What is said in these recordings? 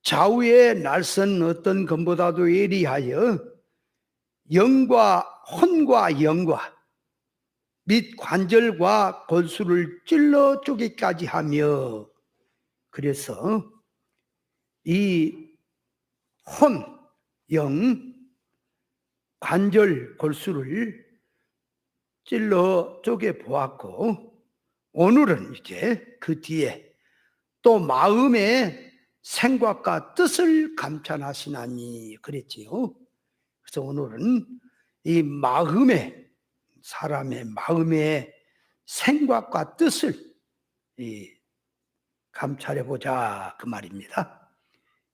좌우의 날선 어떤 검보다도 예리하여 영과 혼과 영과 및 관절과 골수를 찔러 쪼개기까지 하며, 그래서 이 혼, 영, 관절, 골수를 찔러 쪼개 보았고, 오늘은 이제 그 뒤에 또 마음의 생각과 뜻을 감찰하시나니 그랬지요. 그래서 오늘은 이 마음의, 사람의 마음의 생각과 뜻을 감찰해 보자 그 말입니다.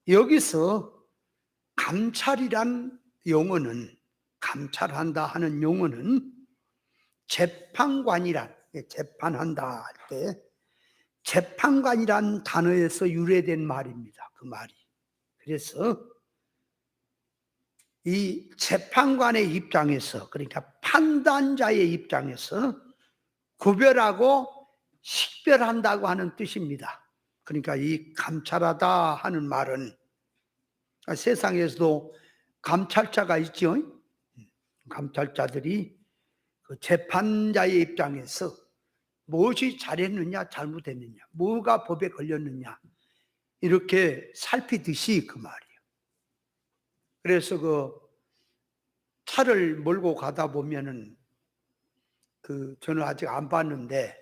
여기서 감찰이란 용어는, 감찰한다 하는 용어는 재판관이란, 재판한다 할 때 재판관이란 단어에서 유래된 말입니다. 그 말이. 그래서 이 재판관의 입장에서, 그러니까 판단자의 입장에서 구별하고 식별한다고 하는 뜻입니다. 그러니까 이 감찰하다 하는 말은, 세상에서도 감찰자가 있죠. 감찰자들이 그 재판자의 입장에서 무엇이 잘했느냐 잘못했느냐, 뭐가 법에 걸렸느냐, 이렇게 살피듯이 그 말이에요. 그래서 그 차를 몰고 가다 보면은 저는 아직 안 봤는데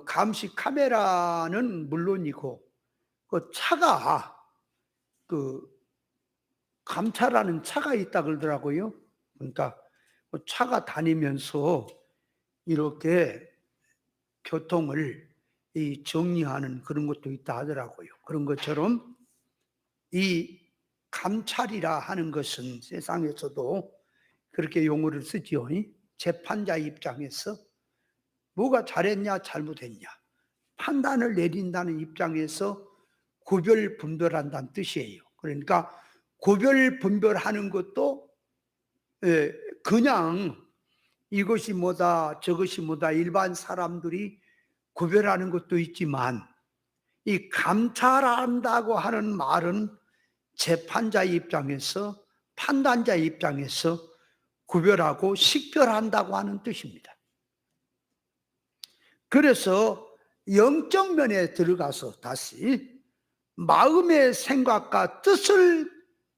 감시 카메라는 물론이고 그 차가 감찰하는 차가 있다 그러더라고요. 그러니까 그 차가 다니면서 이렇게 교통을 정리하는 그런 것도 있다 하더라고요. 그런 것처럼 이 감찰이라 하는 것은 세상에서도 그렇게 용어를 쓰지요. 재판자 입장에서 뭐가 잘했냐 잘못했냐 판단을 내린다는 입장에서 구별 분별한다는 뜻이에요. 그러니까 구별 분별하는 것도 그냥 이것이 뭐다 저것이 뭐다 일반 사람들이 구별하는 것도 있지만, 이 감찰한다고 하는 말은 재판자 입장에서, 판단자 입장에서 구별하고 식별한다고 하는 뜻입니다. 그래서 영적 면에 들어가서 다시 마음의 생각과 뜻을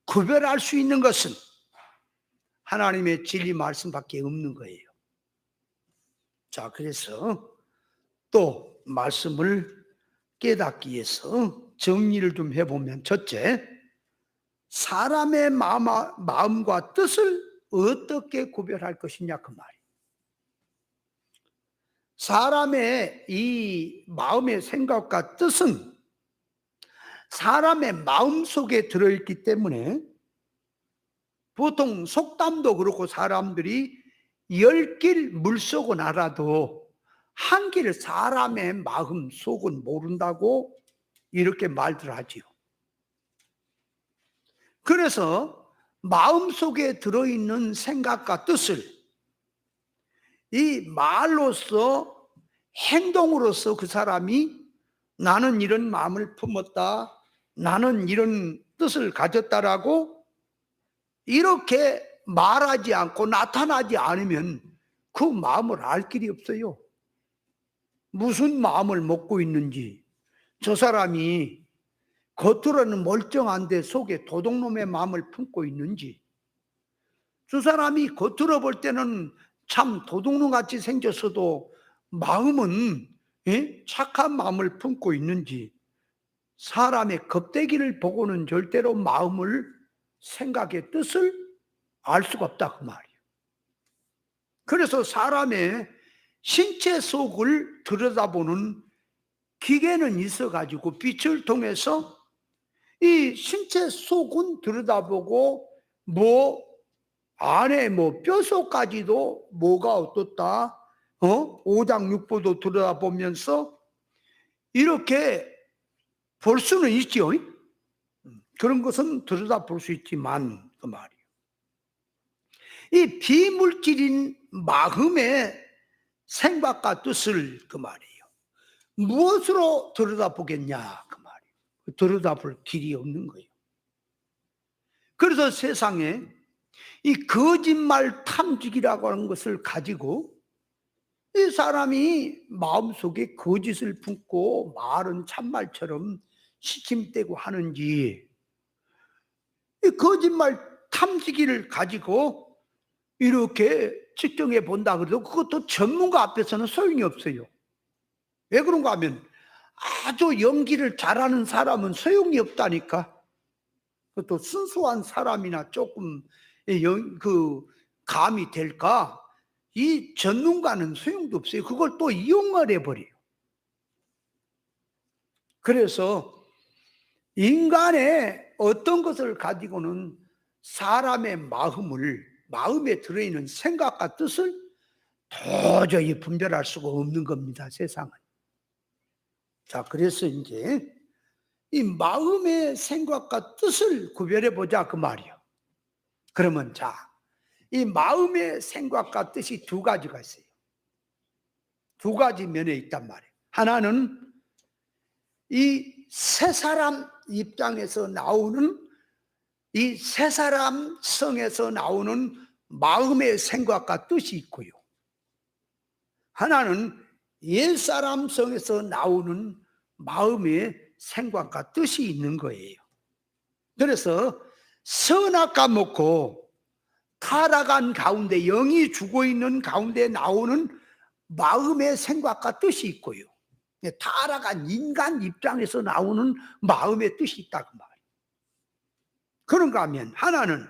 구별할 수 있는 것은 하나님의 진리 말씀밖에 없는 거예요. 자, 그래서 또 말씀을 깨닫기 위해서 정리를 좀 해보면, 첫째, 사람의 마음과 뜻을 어떻게 구별할 것이냐 그 말이에요. 사람의 이 마음의 생각과 뜻은 사람의 마음 속에 들어있기 때문에, 보통 속담도 그렇고 사람들이 10길 물속은 알아도 한 길 사람의 마음 속은 모른다고 이렇게 말들 하지요. 그래서 마음 속에 들어있는 생각과 뜻을 이 말로서, 행동으로서 그 사람이 나는 이런 마음을 품었다, 나는 이런 뜻을 가졌다라고 이렇게 말하지 않고 나타나지 않으면 그 마음을 알 길이 없어요. 무슨 마음을 먹고 있는지, 저 사람이 겉으로는 멀쩡한데 속에 도둑놈의 마음을 품고 있는지, 저 사람이 겉으로 볼 때는 참 도둑놈같이 생겼어도 마음은 착한 마음을 품고 있는지, 사람의 겉대기를 보고는 절대로 마음을, 생각의 뜻을 알 수가 없다 그 말이에요. 그래서 사람의 신체 속을 들여다보는 기계는 있어가지고 빛을 통해서 이 신체 속은 들여다보고 안에 뼈속까지도 뭐가 어떻다, 오장육부도 들여다보면서 이렇게 볼 수는 있죠. 그런 것은 들여다볼 수 있지만 그 말이에요. 이 비물질인 마음의 생각과 뜻을 그 말이에요. 무엇으로 들여다보겠냐 그 말이에요. 들여다볼 길이 없는 거예요. 그래서 세상에 이 거짓말 탐지기라고 하는 것을 가지고 이 사람이 마음속에 거짓을 품고 말은 참말처럼 시침대고 하는지, 이 거짓말 탐지기를 가지고 이렇게 측정해 본다 그래도 그것도 전문가 앞에서는 소용이 없어요. 왜 그런가 하면 아주 연기를 잘하는 사람은 소용이 없다니까. 그것도 순수한 사람이나 조금 감이 될까? 이 전문가는 소용도 없어요. 그걸 또 이용을 해버려요. 그래서 인간의 어떤 것을 가지고는 사람의 마음에 들어있는 생각과 뜻을 도저히 분별할 수가 없는 겁니다, 세상은. 자, 그래서 이제 이 마음의 생각과 뜻을 구별해 보자, 그 말이요. 그러면 자, 이 마음의 생각과 뜻이 두 가지가 있어요. 두 가지 면에 있단 말이에요. 하나는 이 새 사람 입장에서 나오는, 이 새 사람 성에서 나오는 마음의 생각과 뜻이 있고요. 하나는 옛 사람 성에서 나오는 마음의 생각과 뜻이 있는 거예요. 그래서 선악과 먹고 타락한 가운데, 영이 죽어 있는 가운데 나오는 마음의 생각과 뜻이 있고요. 타락한 인간 입장에서 나오는 마음의 뜻이 있다, 그 말이에요. 그런가 하면 하나는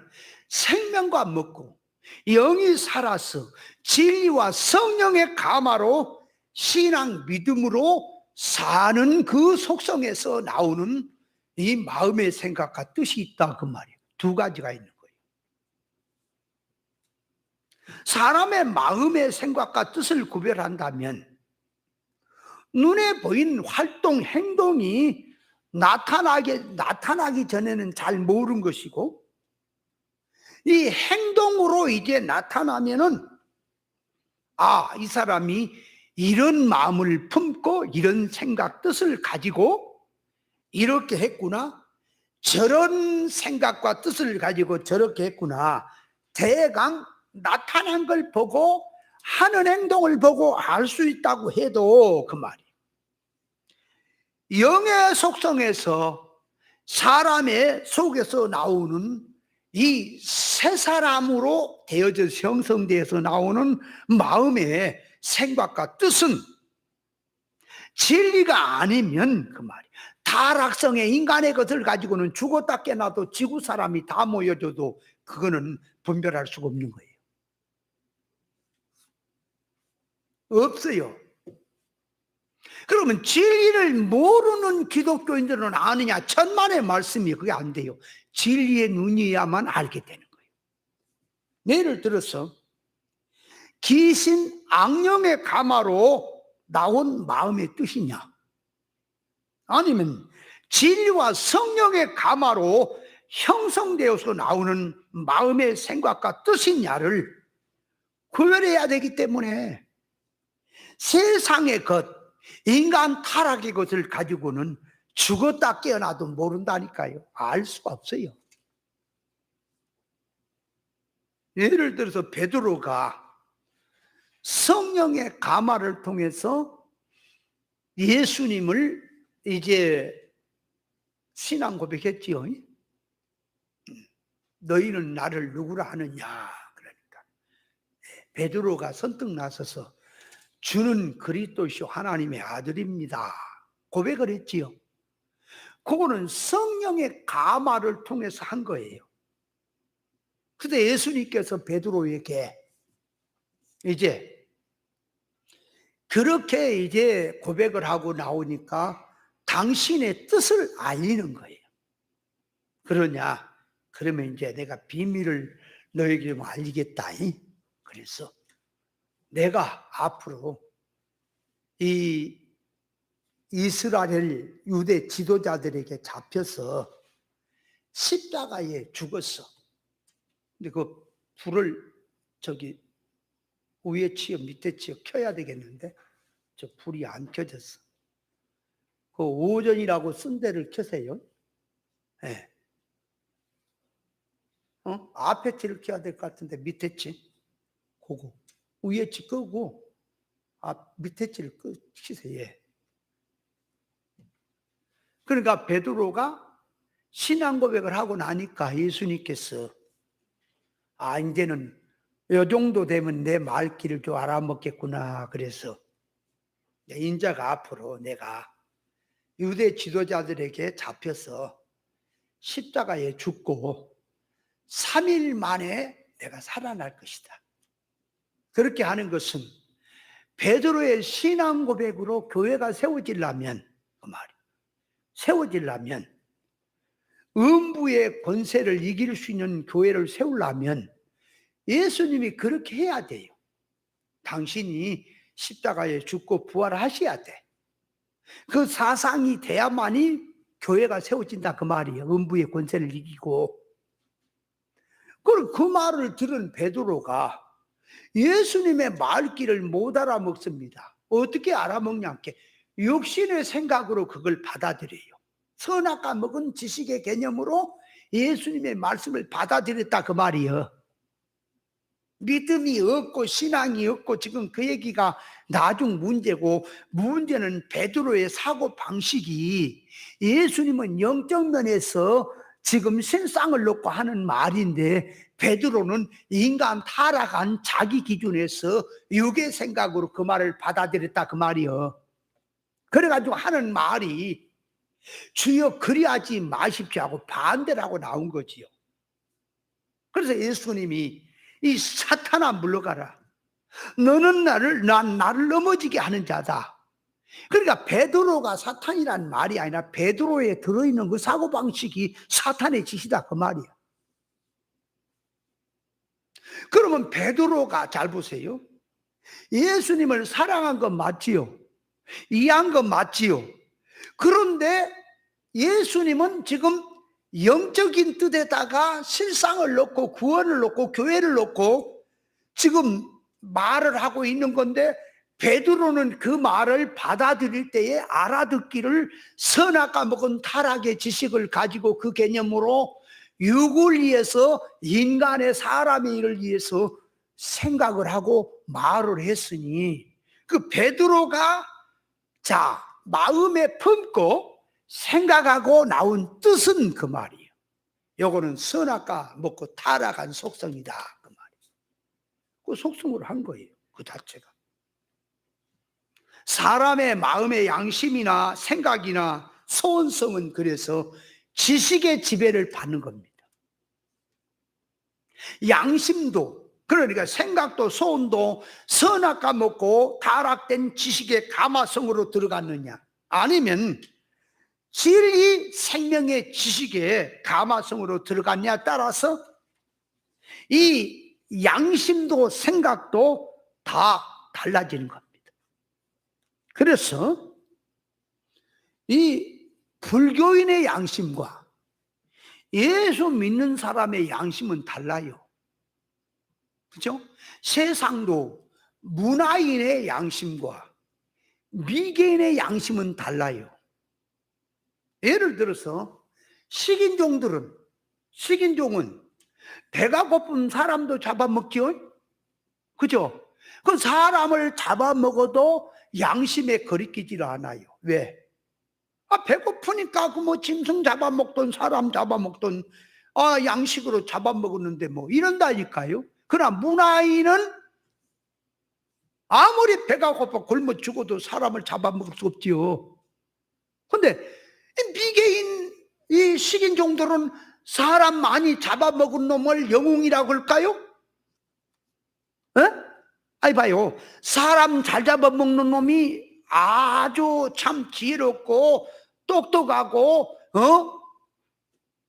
생명과 먹고 영이 살아서 진리와 성령의 감화로 신앙 믿음으로 사는 그 속성에서 나오는 이 마음의 생각과 뜻이 있다, 그 말이에요. 두 가지가 있는 거예요. 사람의 마음의 생각과 뜻을 구별한다면 눈에 보이는 활동, 행동이 나타나기 전에는 잘 모르는 것이고, 이 행동으로 이제 나타나면은, 아, 이 사람이 이런 마음을 품고 이런 생각, 뜻을 가지고 이렇게 했구나, 저런 생각과 뜻을 가지고 저렇게 했구나, 대강 나타난 걸 보고 하는 행동을 보고 알 수 있다고 해도 그 말이에요. 영의 속성에서 사람의 속에서 나오는 이 새 사람으로 되어져 형성되어서 나오는 마음의 생각과 뜻은 진리가 아니면 그 말이에요. 타락성의 인간의 것을 가지고는 죽었다 깨나도 지구 사람이 다 모여줘도 그거는 분별할 수가 없는 거예요. 없어요. 그러면 진리를 모르는 기독교인들은 아느냐? 천만의 말씀이 그게 안 돼요. 진리의 눈이야만 알게 되는 거예요. 예를 들어서 귀신, 악령의 감화로 나온 마음의 뜻이냐? 아니면 진리와 성령의 감화로 형성되어서 나오는 마음의 생각과 뜻이냐를 구별해야 되기 때문에 세상의 것, 인간 타락의 것을 가지고는 죽었다 깨어나도 모른다니까요. 알 수가 없어요. 예를 들어서 베드로가 성령의 감화를 통해서 예수님을 이제 신앙 고백했지요. 너희는 나를 누구라 하느냐? 그러니까 베드로가 선뜻 나서서 주는 그리스도시요 하나님의 아들입니다, 고백을 했지요. 그거는 성령의 감화를 통해서 한 거예요. 근데 예수님께서 베드로에게 이제 그렇게 이제 고백을 하고 나오니까 당신의 뜻을 알리는 거예요. 그러냐? 그러면 이제 내가 비밀을 너에게 좀 알리겠다. 그래서 내가 앞으로 이 이스라엘 유대 지도자들에게 잡혀서 십자가에 죽었어. 근데 그 불을 저기 위에 치어 밑에 치어 켜야 되겠는데 저 불이 안 켜졌어. 그 오전이라고 쓴 데를 켜세요. 예. 앞에 칠을 켜야 될 것 같은데 밑에 칠, 그거 위에 칠 끄고 밑에 칠을 켜세요. 예. 그러니까 베드로가 신앙 고백을 하고 나니까 예수님께서 이제는 요 정도 되면 내 말귀를 좀 알아먹겠구나. 그래서 인자가 앞으로 내가 유대 지도자들에게 잡혀서 십자가에 죽고 3일 만에 내가 살아날 것이다. 그렇게 하는 것은 베드로의 신앙 고백으로 교회가 세워지려면, 그 말이 세워지려면, 음부의 권세를 이길 수 있는 교회를 세우려면 예수님이 그렇게 해야 돼요. 당신이 십자가에 죽고 부활하셔야 돼. 그 사상이 돼야만이 교회가 세워진다 그 말이에요. 음부의 권세를 이기고. 그리고 그 말을 들은 베드로가 예수님의 말귀를 못 알아먹습니다. 어떻게 알아먹냐? 육신의 생각으로 그걸 받아들여요. 선악과 먹은 지식의 개념으로 예수님의 말씀을 받아들였다 그 말이에요. 믿음이 없고 신앙이 없고 지금 그 얘기가 나중 문제고, 문제는 베드로의 사고 방식이, 예수님은 영적 면에서 지금 신상을 놓고 하는 말인데 베드로는 인간 타락한 자기 기준에서 육의 생각으로 그 말을 받아들였다 그 말이요. 그래가지고 하는 말이 주여 그리하지 마십시오 하고 반대를 하고 나온 거지요. 그래서 예수님이 이 사탄아 물러가라. 너는 나를 넘어지게 하는 자다. 그러니까 베드로가 사탄이란 말이 아니라 베드로에 들어있는 그 사고방식이 사탄의 짓이다 그 말이야. 그러면 베드로가, 잘 보세요, 예수님을 사랑한 건 맞지요. 이해한 건 맞지요. 그런데 예수님은 지금 영적인 뜻에다가 실상을 놓고 구원을 놓고 교회를 놓고 지금 말을 하고 있는 건데, 베드로는 그 말을 받아들일 때에 알아듣기를 선악과 먹은 타락의 지식을 가지고 그 개념으로 육을 위해서, 인간의 사람의 일을 위해서 생각을 하고 말을 했으니, 그 베드로가 마음에 품고 생각하고 나온 뜻은 그 말이에요. 요거는 선악과 먹고 타락한 속성이다 그 말이에요. 그 속성으로 한 거예요. 그 자체가. 사람의 마음의 양심이나 생각이나 소원성은 그래서 지식의 지배를 받는 겁니다. 양심도, 그러니까 생각도 소원도 선악과 먹고 타락된 지식의 가마성으로 들어갔느냐, 아니면 진리 생명의 지식의 가마성으로 들어갔냐에 따라서 이 양심도 생각도 다 달라지는 겁니다. 그래서 이 불교인의 양심과 예수 믿는 사람의 양심은 달라요. 그렇죠? 세상도 문화인의 양심과 미개인의 양심은 달라요. 예를 들어서 식인종은 배가 고픈 사람도 잡아먹죠. 그죠? 그 사람을 잡아먹어도 양심에 거리끼지를 않아요. 왜? 배고프니까 짐승 잡아먹던 사람 잡아먹던 양식으로 잡아먹었는데 이런다니까요. 그러나 문화인은 아무리 배가 고파 굶어 죽어도 사람을 잡아먹을 수 없지요. 근데 미개인 이 식인종들은 사람 많이 잡아먹은 놈을 영웅이라고 할까요? 봐요. 사람 잘 잡아먹는 놈이 아주 참 지혜롭고 똑똑하고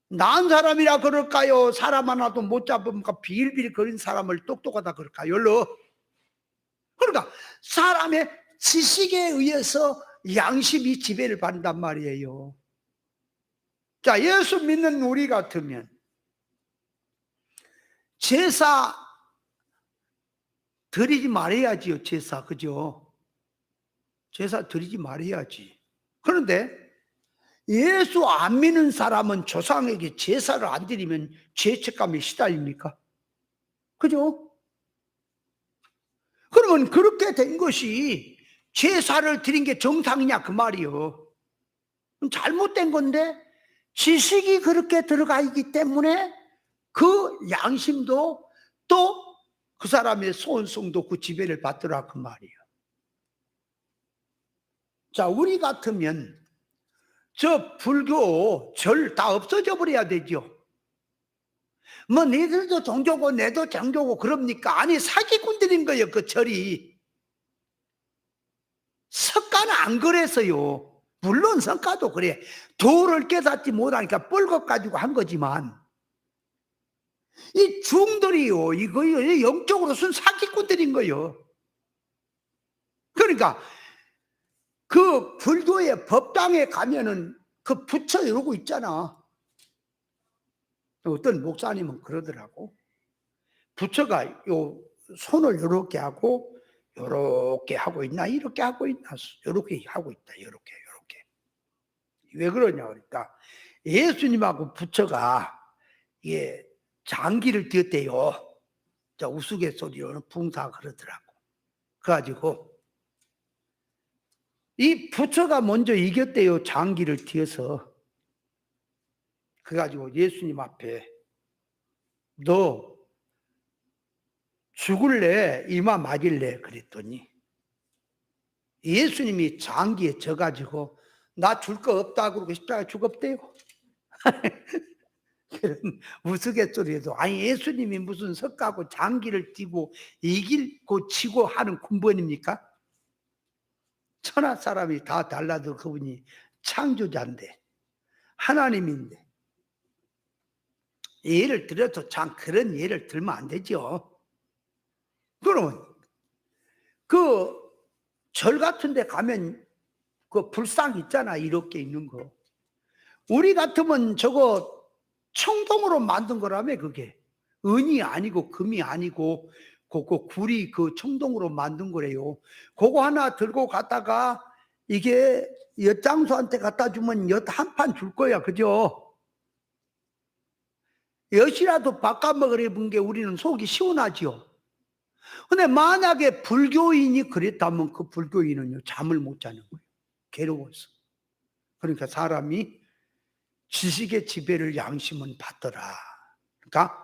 나은 사람이라 그럴까요? 사람 하나도 못 잡으니까 빌빌 거린 사람을 똑똑하다 그럴까요? 그러니까 사람의 지식에 의해서 양심이 지배를 받는단 말이에요. 자, 예수 믿는 우리 같으면 제사 드리지 말아야지요. 제사, 그죠? 제사 드리지 말아야지. 그런데 예수 안 믿는 사람은 조상에게 제사를 안 드리면 죄책감에 시달립니까? 그죠? 그러면 그렇게 된 것이 제사를 드린 게 정상이냐 그 말이요. 잘못된 건데 지식이 그렇게 들어가 있기 때문에 그 양심도 또 그 사람의 소원성도 그 지배를 받더라 그 말이에요. 자, 우리 같으면 저 불교 절 다 없어져 버려야 되죠. 뭐 니들도 종교고 내도 종교고 그럽니까? 아니 사기꾼들인 거예요. 그 절이 석가는 안 그래서요. 물론 석가도 그래. 도를 깨닫지 못하니까 뻘것 가지고 한 거지만 이 중들이요 이거 영적으로 순 사기꾼들인 거예요. 그러니까 그 불교의 법당에 가면은 그 부처 이러고 있잖아. 어떤 목사님은 그러더라고. 부처가 요 손을 이렇게 하고 요렇게 하고 있나 이렇게 하고 있나 요렇게 하고 있다 요렇게 왜 그러냐 그러니까 예수님하고 부처가 이게 장기를 띄었대요. 자, 우스갯소리로는 붕사 그러더라고. 그래가지고 이 부처가 먼저 이겼대요. 장기를 띄어서. 그래가지고 예수님 앞에 너 죽을래? 이마 맞을래? 그랬더니 예수님이 장기에 져가지고 나 줄 거 없다 그러고 십자가에 죽었대요. 그런 우스갯소리에도 아니 예수님이 무슨 석가고 장기를 띄고 이길고 치고 하는 군번입니까? 천하 사람이 다 달라도 그분이 창조자인데 하나님인데 예를 들어도 참 그런 예를 들면 안 되죠. 그러면 그 절 같은 데 가면 그 불상 있잖아 이렇게 있는 거 우리 같으면 저거 청동으로 만든 거라며 그게 은이 아니고 금이 아니고 그거 구리 그 청동으로 만든 거래요. 그거 하나 들고 갔다가 이게 엿장수한테 갖다 주면 엿 한 판 줄 거야 그죠? 엿이라도 바꿔 먹으려 본 게 우리는 속이 시원하지요. 근데 만약에 불교인이 그랬다면 그 불교인은요 잠을 못 자는 거예요. 괴로워서. 그러니까 사람이 지식의 지배를 양심은 받더라. 그러니까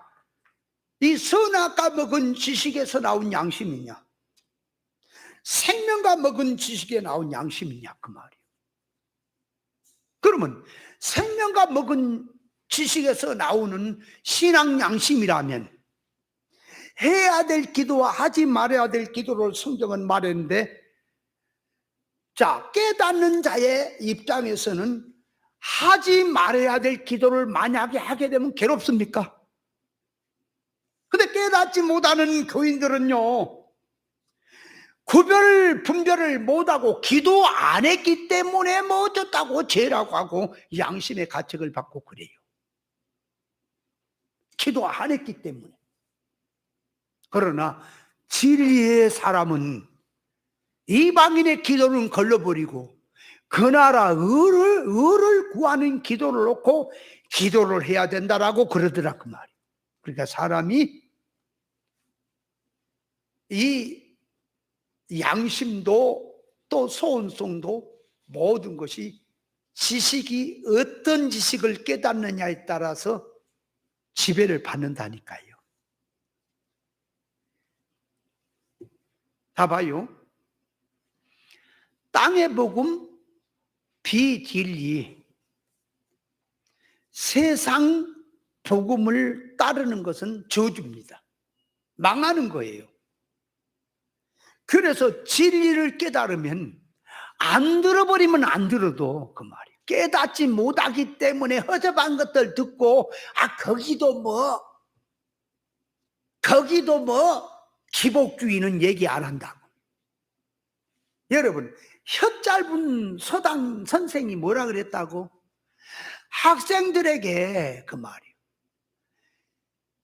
이 선악과 먹은 지식에서 나온 양심이냐 생명과 먹은 지식에 나온 양심이냐 그 말이에요. 그러면 생명과 먹은 지식에서 나오는 신앙 양심이라면 해야 될 기도와 하지 말아야 될 기도를 성경은 말했는데 자 깨닫는 자의 입장에서는 하지 말아야 될 기도를 만약에 하게 되면 괴롭습니까? 근데 깨닫지 못하는 교인들은요 분별을 못하고 기도 안 했기 때문에 뭐 어쩌다고 죄라고 하고 양심의 가책을 받고 그래요. 기도 안 했기 때문에. 그러나 진리의 사람은 이방인의 기도는 걸러버리고 그 나라 의를 구하는 기도를 놓고 기도를 해야 된다라고 그러더라 그 말이에요. 그러니까 사람이 이 양심도 또 소원성도 모든 것이 지식이 어떤 지식을 깨닫느냐에 따라서 지배를 받는다니까요. 다 봐요. 땅의 복음, 비진리, 세상 복음을 따르는 것은 저주입니다. 망하는 거예요. 그래서 진리를 깨달으면 안 들어버리면 안 들어도 그 말이에요. 깨닫지 못하기 때문에 허접한 것들 듣고 거기도 뭐 기복주의는 얘기 안 한다고. 여러분 혀 짧은 서당 선생이 뭐라 그랬다고? 학생들에게 그 말이에요.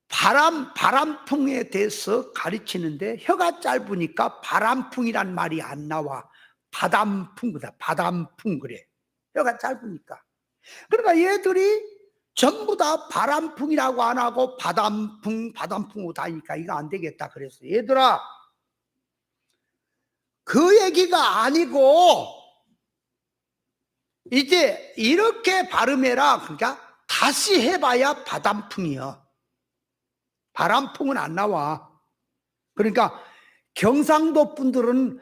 바람풍에 대해서 가르치는데 혀가 짧으니까 바람풍이란 말이 안 나와. 바람풍 그래. 혀가 짧으니까. 그러니까 얘들이 전부 다 바람풍이라고 안 하고 바람풍으로 다니니까 이거 안 되겠다. 그래서 얘들아, 그 얘기가 아니고 이제 이렇게 발음해라. 그러니까 다시 해봐야 바람풍이야. 바람풍은 안 나와. 그러니까 경상도 분들은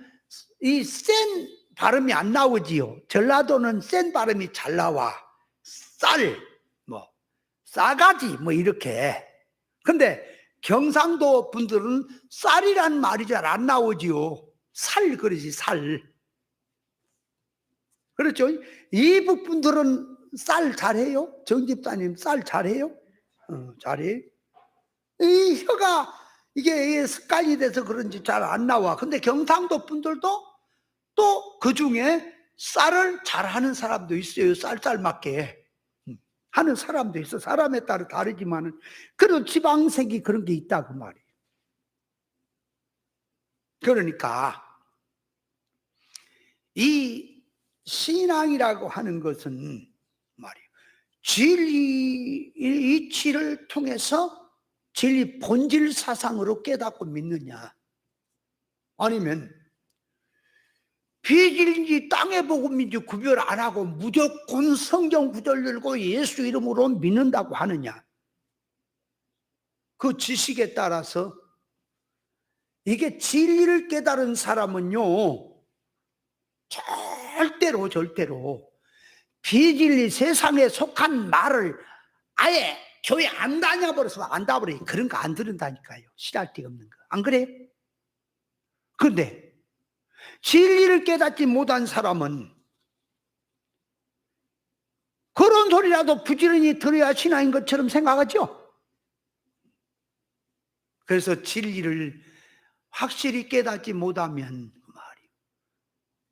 이 센 발음이 안 나오지요. 전라도는 센 발음이 잘 나와. 쌀, 뭐 싸가지, 뭐 이렇게. 근데 경상도 분들은 쌀이란 말이 잘 안 나오지요. 살 그러지, 살. 그렇죠? 이북 분들은 쌀 잘해요? 정집사님 쌀 잘해요? 잘해. 이 혀가 이게 습관이 돼서 그런지 잘 안 나와. 근데 경상도 분들도 또 그 중에 쌀을 잘하는 사람도 있어요. 쌀 맞게 하는 사람도 있어. 사람에 따라 다르지만은 그런 지방색이 그런 게 있다 그 말이에요. 그러니까 이 신앙이라고 하는 것은 말이에요. 진리 이치를 통해서 진리 본질 사상으로 깨닫고 믿느냐, 아니면 비진리인지 땅의 복음인지 구별 안 하고 무조건 성경 구절 열고 예수 이름으로 믿는다고 하느냐. 그 지식에 따라서 이게 진리를 깨달은 사람은요, 절대로 비진리 세상에 속한 말을 아예 교회 안 다녀버려서 안 다버려. 그런 거 안 들은다니까요. 싫어할 데가 없는 거. 안 그래? 그런데 진리를 깨닫지 못한 사람은 그런 소리라도 부지런히 들어야 신앙인 것처럼 생각하죠. 그래서 진리를 확실히 깨닫지 못하면 말이에요,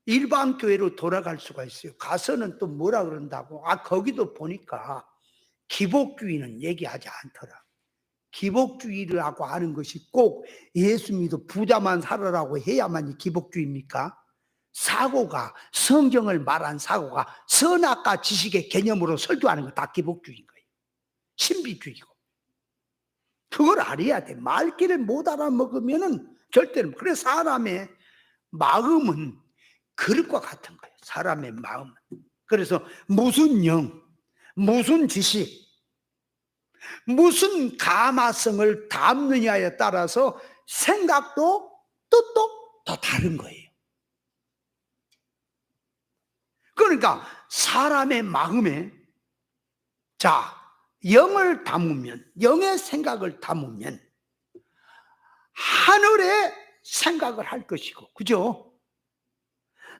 일반 교회로 돌아갈 수가 있어요. 가서는 또 뭐라 그런다고. 거기도 보니까 기복주의는 얘기하지 않더라. 기복주의라고 하는 것이 꼭 예수 믿어 부자만 살아라고 해야만이 기복주의입니까? 사고가, 성경을 말한 사고가 선악과 지식의 개념으로 설교하는 거 다 기복주의인 거예요. 신비주의고. 그걸 알아야 돼. 말귀를 못 알아먹으면은 절대로. 그래서 사람의 마음은 그릇과 같은 거예요. 사람의 마음은. 그래서 무슨 영, 무슨 지식, 무슨 가마성을 담느냐에 따라서 생각도 뜻도 다 다른 거예요. 그러니까 사람의 마음에 영을 담으면, 영의 생각을 담으면 하늘의 생각을 할 것이고, 그죠?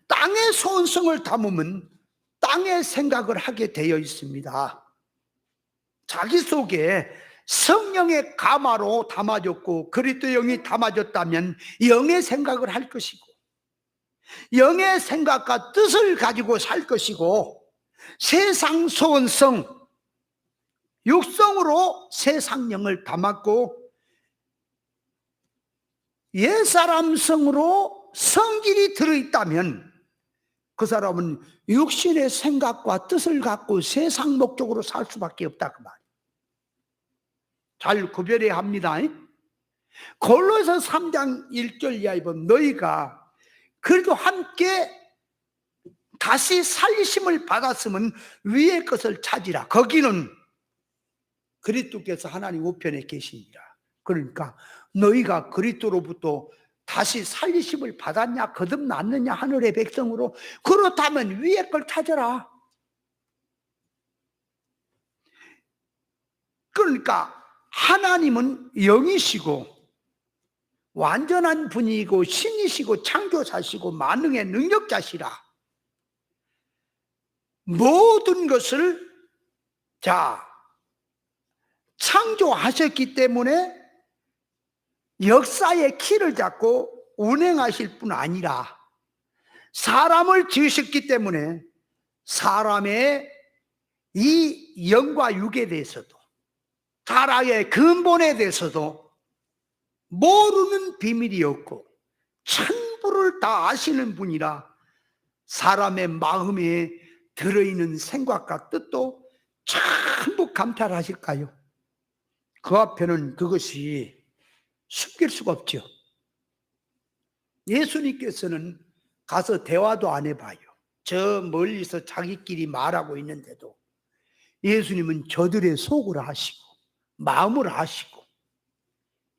땅의 소원성을 담으면 땅의 생각을 하게 되어 있습니다. 자기 속에 성령의 가마로 담아졌고 그리스도 영이 담아졌다면 영의 생각을 할 것이고, 영의 생각과 뜻을 가지고 살 것이고, 세상 소원성, 육성으로 세상 영을 담았고 옛사람성으로 성질이 들어있다면 그 사람은 육신의 생각과 뜻을 갖고 세상 목적으로 살 수밖에 없다 그 말이에요. 잘 구별해야 합니다. 골로새 3장 1절 이하에 보면 너희가 그래도 함께 다시 살리심을 받았으면 위의 것을 찾으라. 거기는 그리스도께서 하나님 우편에 계시니라. 그러니까 너희가 그리스도로부터 다시 살리심을 받았냐, 거듭났느냐, 하늘의 백성으로. 그렇다면 위의 걸 찾아라. 그러니까 하나님은 영이시고 완전한 분이고 신이시고 창조자시고 만능의 능력자시라. 모든 것을 창조하셨기 때문에 역사의 키를 잡고 운행하실 뿐 아니라 사람을 지으셨기 때문에 사람의 이 영과 육에 대해서도 사람의 근본에 대해서도 모르는 비밀이 없고 천부를 다 아시는 분이라 사람의 마음에 들어있는 생각과 뜻도 전부 감찰하실까요? 그 앞에는 그것이 숨길 수가 없죠. 예수님께서는 가서 대화도 안 해봐요. 저 멀리서 자기끼리 말하고 있는데도 예수님은 저들의 속을 아시고 마음을 아시고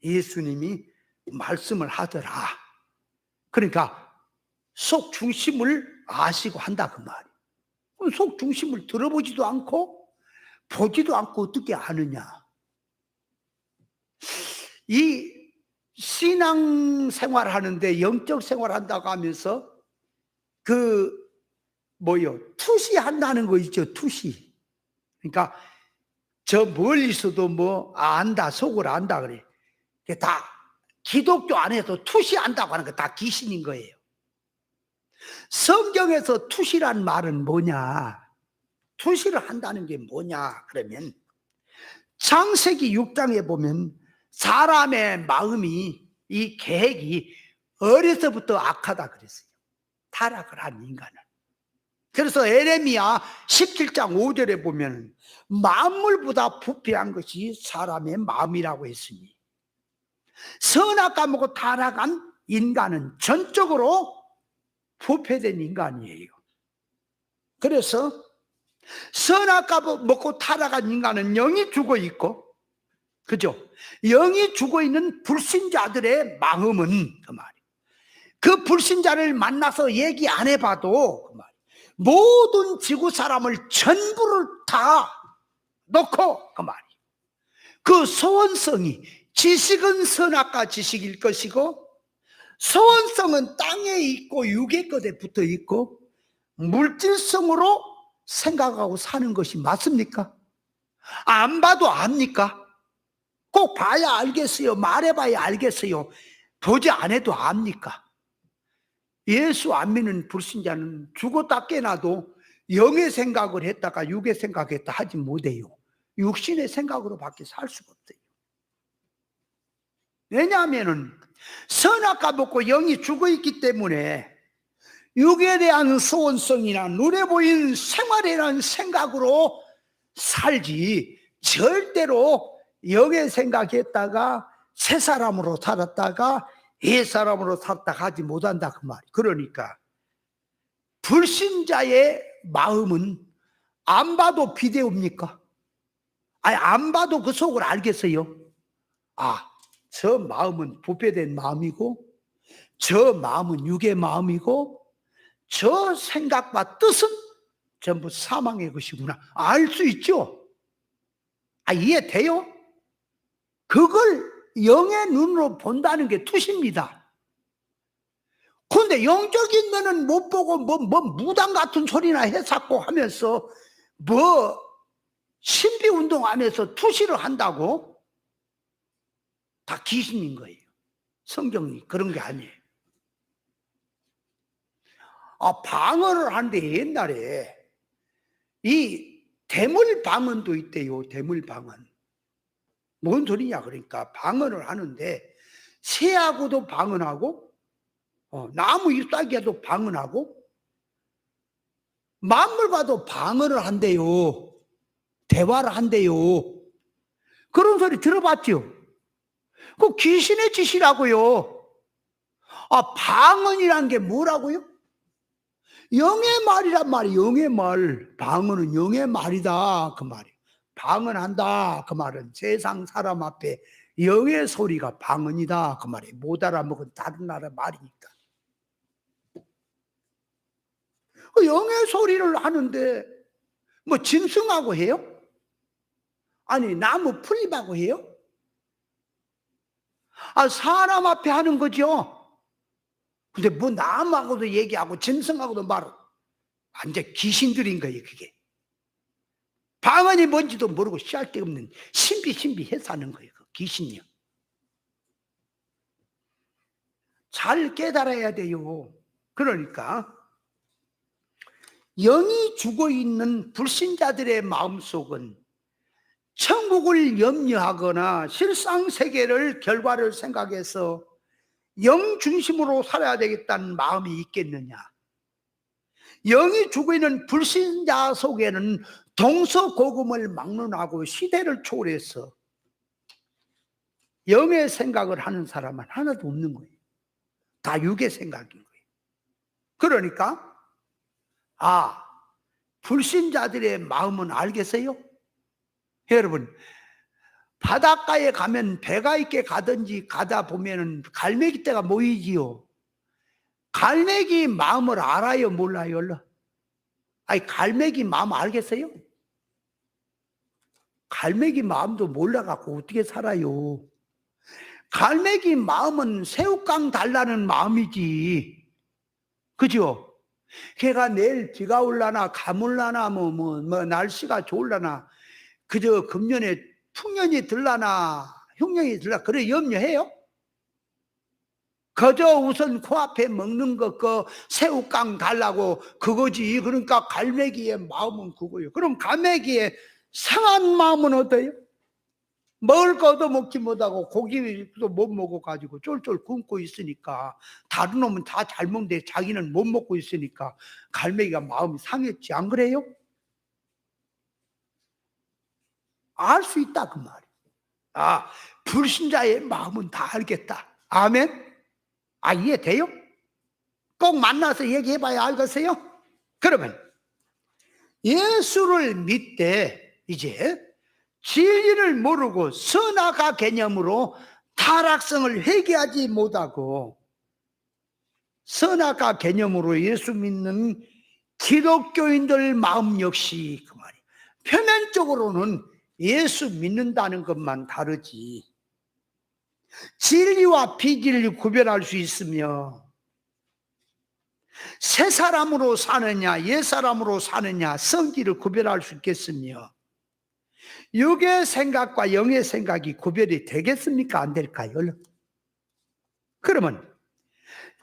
예수님이 말씀을 하더라. 그러니까 속 중심을 아시고 한다 그 말이에요. 속 중심을 들어보지도 않고 보지도 않고 어떻게 아느냐. 이 신앙 생활하는데 영적 생활한다고 하면서 투시한다는 거 있죠. 투시. 그러니까 저 멀리서도 뭐 안다, 속을 안다 그래. 그게 다 기독교 안에서 투시한다고 하는 거 다 귀신인 거예요. 성경에서 투시란 말은 뭐냐? 투시를 한다는 게 뭐냐? 그러면 창세기 6장에 보면 사람의 마음이, 이 계획이 어려서부터 악하다 그랬어요. 타락을 한 인간은. 그래서 에레미야 17장 5절에 보면 만물보다 부패한 것이 사람의 마음이라고 했으니 선악 까먹고 타락한 인간은 전적으로 부패된 인간이에요. 그래서 선악 까먹고 타락한 인간은 영이 죽어 있고, 그죠? 영이 죽어 있는 불신자들의 마음은 그 말이에요. 그 불신자를 만나서 얘기 안 해봐도 그 말이에요. 모든 지구 사람을 전부를 다 놓고 그 말이에요. 그 소원성이, 지식은 선악과 지식일 것이고 소원성은 땅에 있고 육의 것에 붙어 있고 물질성으로 생각하고 사는 것이 맞습니까? 안 봐도 압니까? 꼭 봐야 알겠어요? 말해봐야 알겠어요? 보지 않아도 압니까? 예수 안 믿는 불신자는 죽었다 깨나도 영의 생각을 했다가 육의 생각했다 하지 못해요. 육신의 생각으로 밖에 살 수가 없어요. 왜냐하면 선악 까먹고 영이 죽어있기 때문에 육에 대한 소원성이나 눈에 보이는 생활이라는 생각으로 살지 절대로 영의 생각했다가 새 사람으로 살았다가 옛 사람으로 살았다가 하지 못한다 그 말이에요. 그러니까 불신자의 마음은 안 봐도 비대오입니까? 아니 안 봐도 그 속을 알겠어요. 아, 저 마음은 부패된 마음이고 저 마음은 육의 마음이고 저 생각과 뜻은 전부 사망의 것이구나. 알 수 있죠? 아, 이해돼요? 그걸 영의 눈으로 본다는 게 투시입니다. 그런데 영적인 눈은 못 보고 무당 같은 소리나 해삭고 하면서 신비 운동하면서 투시를 한다고? 다 귀신인 거예요. 성경이 그런 게 아니에요. 방언을 하는데 옛날에 이 대물 방언도 있대요. 대물 방언. 뭔 소리냐 그러니까 방언을 하는데 새하고도 방언하고 나무 잎사귀에도 방언하고 만물과도 방언을 한대요. 대화를 한대요. 그런 소리 들어봤죠? 그 귀신의 짓이라고요. 방언이란 게 뭐라고요? 영의 말이란 말이에요. 영의 말. 방언은 영의 말이다 그 말이에요. 방언한다 그 말은 세상 사람 앞에 영의 소리가 방언이다 그 말이에요. 못 알아먹은 다른 나라 말이니까. 그 영의 소리를 하는데 뭐 짐승하고 해요? 아니 나무 풀잎하고 해요? 사람 앞에 하는 거죠. 근데 뭐 나무하고도 얘기하고 짐승하고도 말을 완전 귀신들인 거예요. 그게 방언이 뭔지도 모르고 쓸데없는 신비해서 하는 거예요. 그 귀신이요. 잘 깨달아야 돼요. 그러니까 영이 죽어있는 불신자들의 마음속은 천국을 염려하거나 실상세계를 결과를 생각해서 영 중심으로 살아야 되겠다는 마음이 있겠느냐? 영이 죽어있는 불신자 속에는 동서고금을 막론하고 시대를 초월해서 영의 생각을 하는 사람은 하나도 없는 거예요. 다 육의 생각인 거예요. 그러니까 불신자들의 마음은 알겠어요? 여러분, 바닷가에 가면 배가 있게 가든지 가다 보면은 갈매기 떼가 모이지요. 갈매기 마음을 알아요, 몰라요? 아니, 갈매기 마음 알겠어요? 갈매기 마음도 몰라갖고 어떻게 살아요? 갈매기 마음은 새우깡 달라는 마음이지. 그죠? 걔가 내일 비가 올라나 가물라나 날씨가 좋을라나 그저 금년에 풍년이 들라나 흉년이 들라 그래 염려해요? 그저 우선 코앞에 먹는 거 그 새우깡 달라고 그거지. 그러니까 갈매기의 마음은 그거예요. 그럼 갈매기의 상한 마음은 어때요? 먹을 거 얻어먹지 못하고 고기도 못 먹어가지고 쫄쫄 굶고 있으니까 다른 놈은 다 잘 먹는데 자기는 못 먹고 있으니까 갈매기가 마음이 상했지. 안 그래요? 알 수 있다 그 말이에요. 불신자의 마음은 다 알겠다. 아멘? 이해돼요? 꼭 만나서 얘기해봐야 알겠어요? 그러면 예수를 믿되 이제 진리를 모르고 선악과 개념으로 타락성을 회개하지 못하고 선악과 개념으로 예수 믿는 기독교인들 마음 역시 그 말이에요. 표면적으로는 예수 믿는다는 것만 다르지 진리와 비진리를 구별할 수 있으며 새 사람으로 사느냐 옛 사람으로 사느냐 성질을 구별할 수 있겠으며 육의 생각과 영의 생각이 구별이 되겠습니까? 안 될까요? 그러면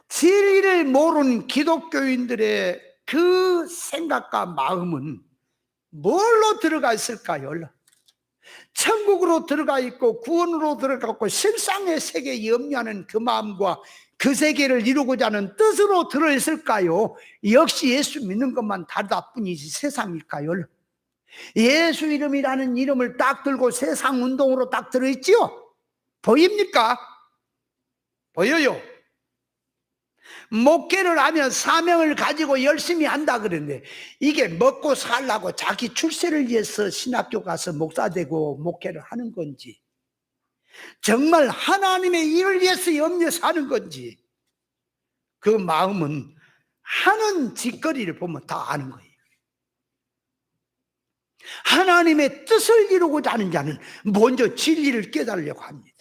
진리를 모르는 기독교인들의 그 생각과 마음은 뭘로 들어가 있을까요? 천국으로 들어가 있고 구원으로 들어가 있고 실상의 세계에 염려하는 그 마음과 그 세계를 이루고자 하는 뜻으로 들어있을까요? 역시 예수 믿는 것만 다르다 뿐이지 세상일까요? 예수 이름이라는 이름을 딱 들고 세상 운동으로 딱 들어있지요? 보입니까? 보여요. 목회를 하면 사명을 가지고 열심히 한다 그러는데 이게 먹고 살라고 자기 출세를 위해서 신학교 가서 목사 되고 목회를 하는 건지 정말 하나님의 일을 위해서 염려해서 하는 건지 그 마음은 하는 짓거리를 보면 다 아는 거예요. 하나님의 뜻을 이루고자 하는 자는 먼저 진리를 깨달으려고 합니다.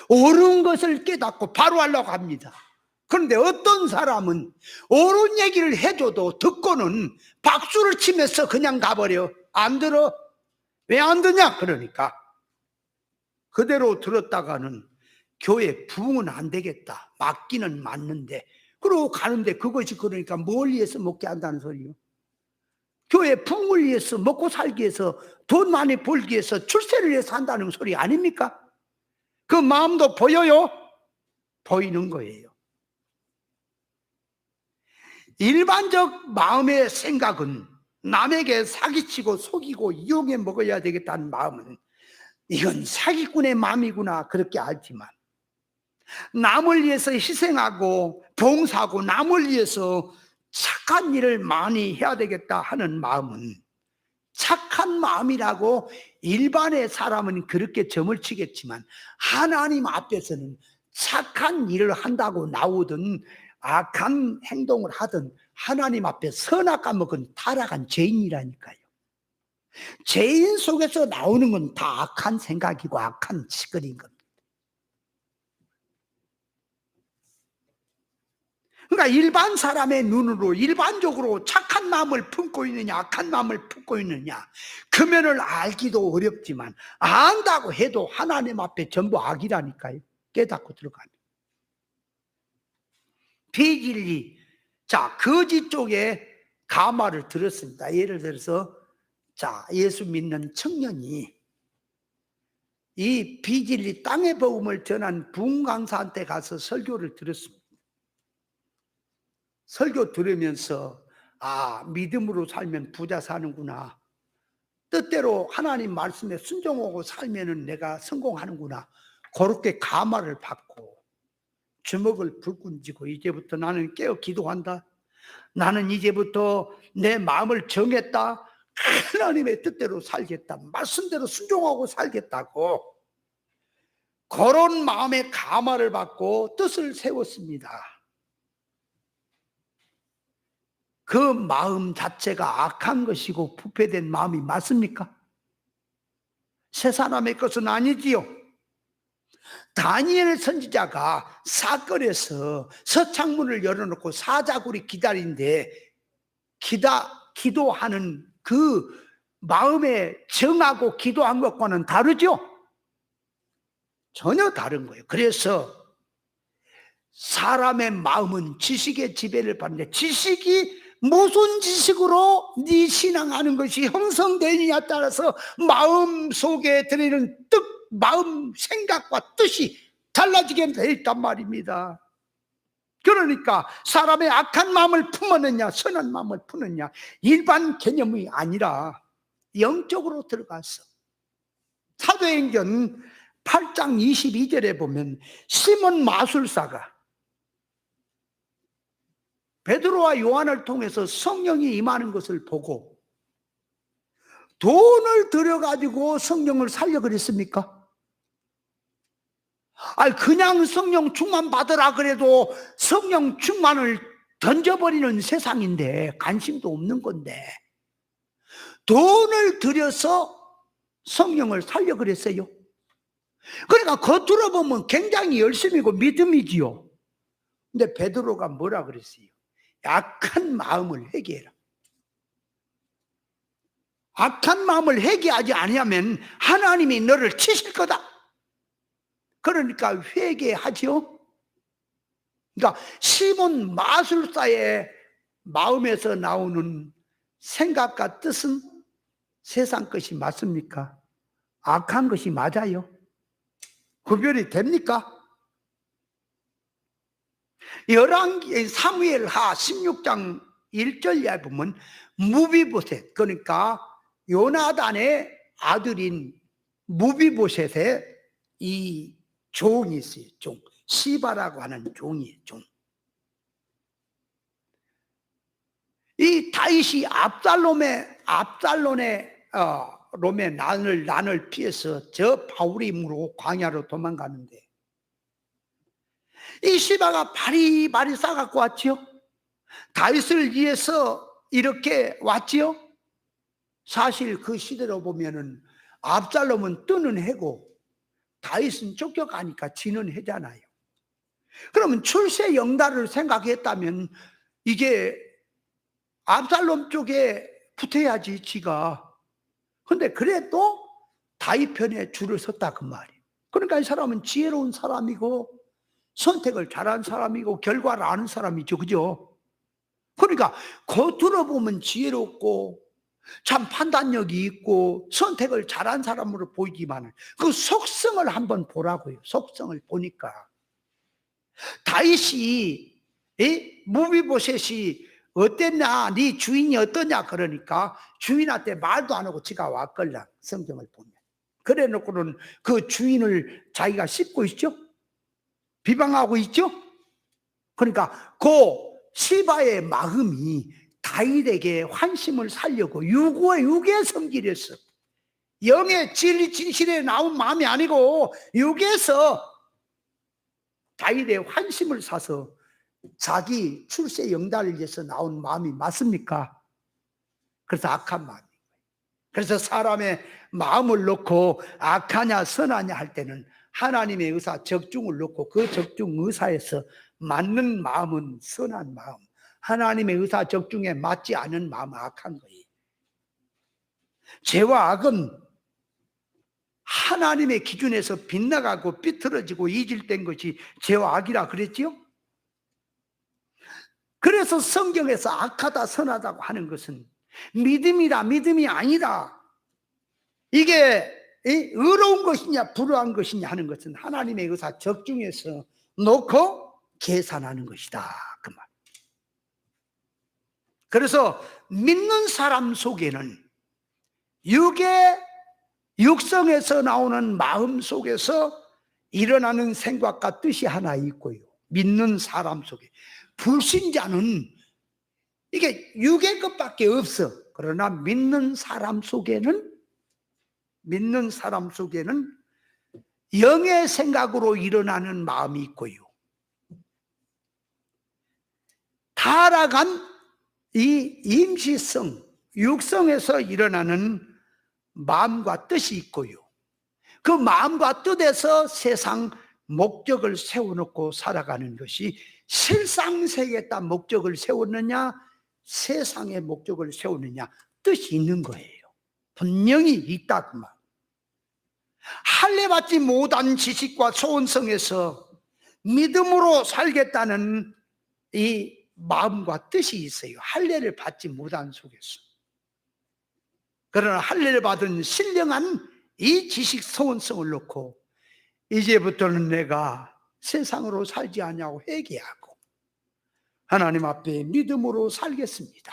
옳은 것을 깨닫고 바로 하려고 합니다. 그런데 어떤 사람은 옳은 얘기를 해줘도 듣고는 박수를 치면서 그냥 가버려. 안 들어. 왜 안 듣냐? 그러니까 그대로 들었다가는 교회 부흥은 안 되겠다. 맞기는 맞는데 그러고 가는데 그것이 그러니까 뭘 위해서 먹게 한다는 소리요? 교회 부흥을 위해서 먹고 살기 위해서 돈 많이 벌기 위해서 출세를 위해서 한다는 소리 아닙니까? 그 마음도 보여요? 보이는 거예요. 일반적 마음의 생각은 남에게 사기치고 속이고 이용해 먹어야 되겠다는 마음은 이건 사기꾼의 마음이구나 그렇게 알지만 남을 위해서 희생하고 봉사하고 남을 위해서 착한 일을 많이 해야 되겠다 하는 마음은 착한 마음이라고 일반의 사람은 그렇게 점을 치겠지만 하나님 앞에서는 착한 일을 한다고 나오든 악한 행동을 하든 하나님 앞에 선악과 먹은 타락한 죄인이라니까요. 죄인 속에서 나오는 건 다 악한 생각이고 악한 짓거리인 겁니다. 그러니까 일반 사람의 눈으로 일반적으로 착한 마음을 품고 있느냐 악한 마음을 품고 있느냐 그 면을 알기도 어렵지만 안다고 해도 하나님 앞에 전부 악이라니까요. 깨닫고 들어가면 비진리 거짓 쪽에 가마를 들었습니다. 예를 들어서 예수 믿는 청년이 이 비진리 땅의 복음을 전한 부흥 강사한테 가서 설교를 들었습니다. 설교 들으면서 아, 믿음으로 살면 부자 사는구나. 뜻대로 하나님 말씀에 순종하고 살면은 내가 성공하는구나. 그렇게 감화를 받고 주먹을 불끈 쥐고 이제부터 나는 깨어 기도한다. 나는 이제부터 내 마음을 정했다. 하나님의 뜻대로 살겠다. 말씀대로 순종하고 살겠다고. 그런 마음의 감화를 받고 뜻을 세웠습니다. 그 마음 자체가 악한 것이고 부패된 마음이 맞습니까? 세 사람의 것은 아니지요. 다니엘 선지자가 사건에서 서창문을 열어놓고 사자굴이 기다린데 기도하는 그 마음에 정하고 기도한 것과는 다르죠? 전혀 다른 거예요. 그래서 사람의 마음은 지식의 지배를 받는데 지식이 무슨 지식으로 네 신앙하는 것이 형성되느냐에 따라서 마음 속에 들어있는 뜻, 마음 생각과 뜻이 달라지게 돼 있단 말입니다. 그러니까 사람의 악한 마음을 품었느냐 선한 마음을 품느냐 일반 개념이 아니라 영적으로 들어가서 사도행전 8장 22절에 보면 시몬 마술사가 베드로와 요한을 통해서 성령이 임하는 것을 보고 돈을 들여가지고 성령을 살려 그랬습니까? 아니 그냥 성령 충만 받으라 그래도 성령 충만을 던져버리는 세상인데 관심도 없는 건데 돈을 들여서 성령을 살려 그랬어요. 그러니까 겉으로 보면 굉장히 열심이고 믿음이지요. 근데 베드로가 뭐라 그랬어요? 악한 마음을 회개해라. 악한 마음을 회개하지 아니하면 하나님이 너를 치실 거다. 그러니까 회개하지요. 그러니까 시몬 마술사의 마음에서 나오는 생각과 뜻은 세상 것이 맞습니까? 악한 것이 맞아요? 구별이 됩니까? 사무엘하 16장 1절에 보면 무비보셋, 그러니까 요나단의 아들인 무비보셋의 이 종이 있어요. 종, 시바라고 하는 종이에요. 종. 이 다윗이 압살롬의 난을 피해서 저 바울의 힘으로 광야로 도망가는데 이 시바가 바리바리 싸갖고 왔지요. 다윗을 위해서 이렇게 왔지요. 사실 그 시대로 보면은 압살롬은 뜨는 해고 다윗은 쫓겨가니까 지는 해잖아요. 그러면 출세 영달을 생각했다면 이게 압살롬 쪽에 붙어야지 지가. 근데 그래도 다윗 편에 줄을 섰다 그 말이에요. 그러니까 이 사람은 지혜로운 사람이고 선택을 잘한 사람이고 결과를 아는 사람이죠. 그죠? 그러니까 겉으로 보면 지혜롭고 참 판단력이 있고 선택을 잘한 사람으로 보이지만 그 속성을 한번 보라고요. 속성을 보니까 다윗이 무비보셋이 어땠냐, 네 주인이 어떠냐 그러니까 주인한테 말도 안 하고 지가 왔걸랑 성경을 보면 그래 놓고는 그 주인을 자기가 씹고 있죠. 비방하고 있죠. 그러니까 그 시바의 마음이 다윗에게 환심을 살려고 육의 성질이었어. 영의 진실에 나온 마음이 아니고 육에서 다윗의 환심을 사서 자기 출세 영달을 위해서 나온 마음이 맞습니까? 그래서 악한 마음인 거예요. 그래서 사람의 마음을 놓고 악하냐 선하냐 할 때는 하나님의 의사 적중을 놓고 그 적중 의사에서 맞는 마음은 선한 마음, 하나님의 의사 적중에 맞지 않은 마음은 악한 거예요. 죄와 악은 하나님의 기준에서 빗나가고 삐뚤어지고 이질된 것이 죄와 악이라 그랬지요? 그래서 성경에서 악하다 선하다고 하는 것은 믿음이다 믿음이 아니다. 이게 의로운 것이냐 불의한 것이냐 하는 것은 하나님의 의사 적중해서 놓고 계산하는 것이다 그 말. 그래서 믿는 사람 속에는 육성에서 나오는 마음 속에서 일어나는 생각과 뜻이 하나 있고요. 믿는 사람 속에. 불신자는 이게 육의 것밖에 없어. 그러나 믿는 사람 속에는 영의 생각으로 일어나는 마음이 있고요. 타락한 이 임시성, 육성에서 일어나는 마음과 뜻이 있고요. 그 마음과 뜻에서 세상 목적을 세워놓고 살아가는 것이 실상세계에다 목적을 세웠느냐 세상의 목적을 세우느냐 뜻이 있는 거예요. 분명히 있다 그 말. 할례받지 못한 지식과 소원성에서 믿음으로 살겠다는 이 마음과 뜻이 있어요. 할례를 받지 못한 속에서. 그러나 할례를 받은 신령한 이 지식 소원성을 놓고 이제부터는 내가 세상으로 살지 않냐고 회개하고 하나님 앞에 믿음으로 살겠습니다.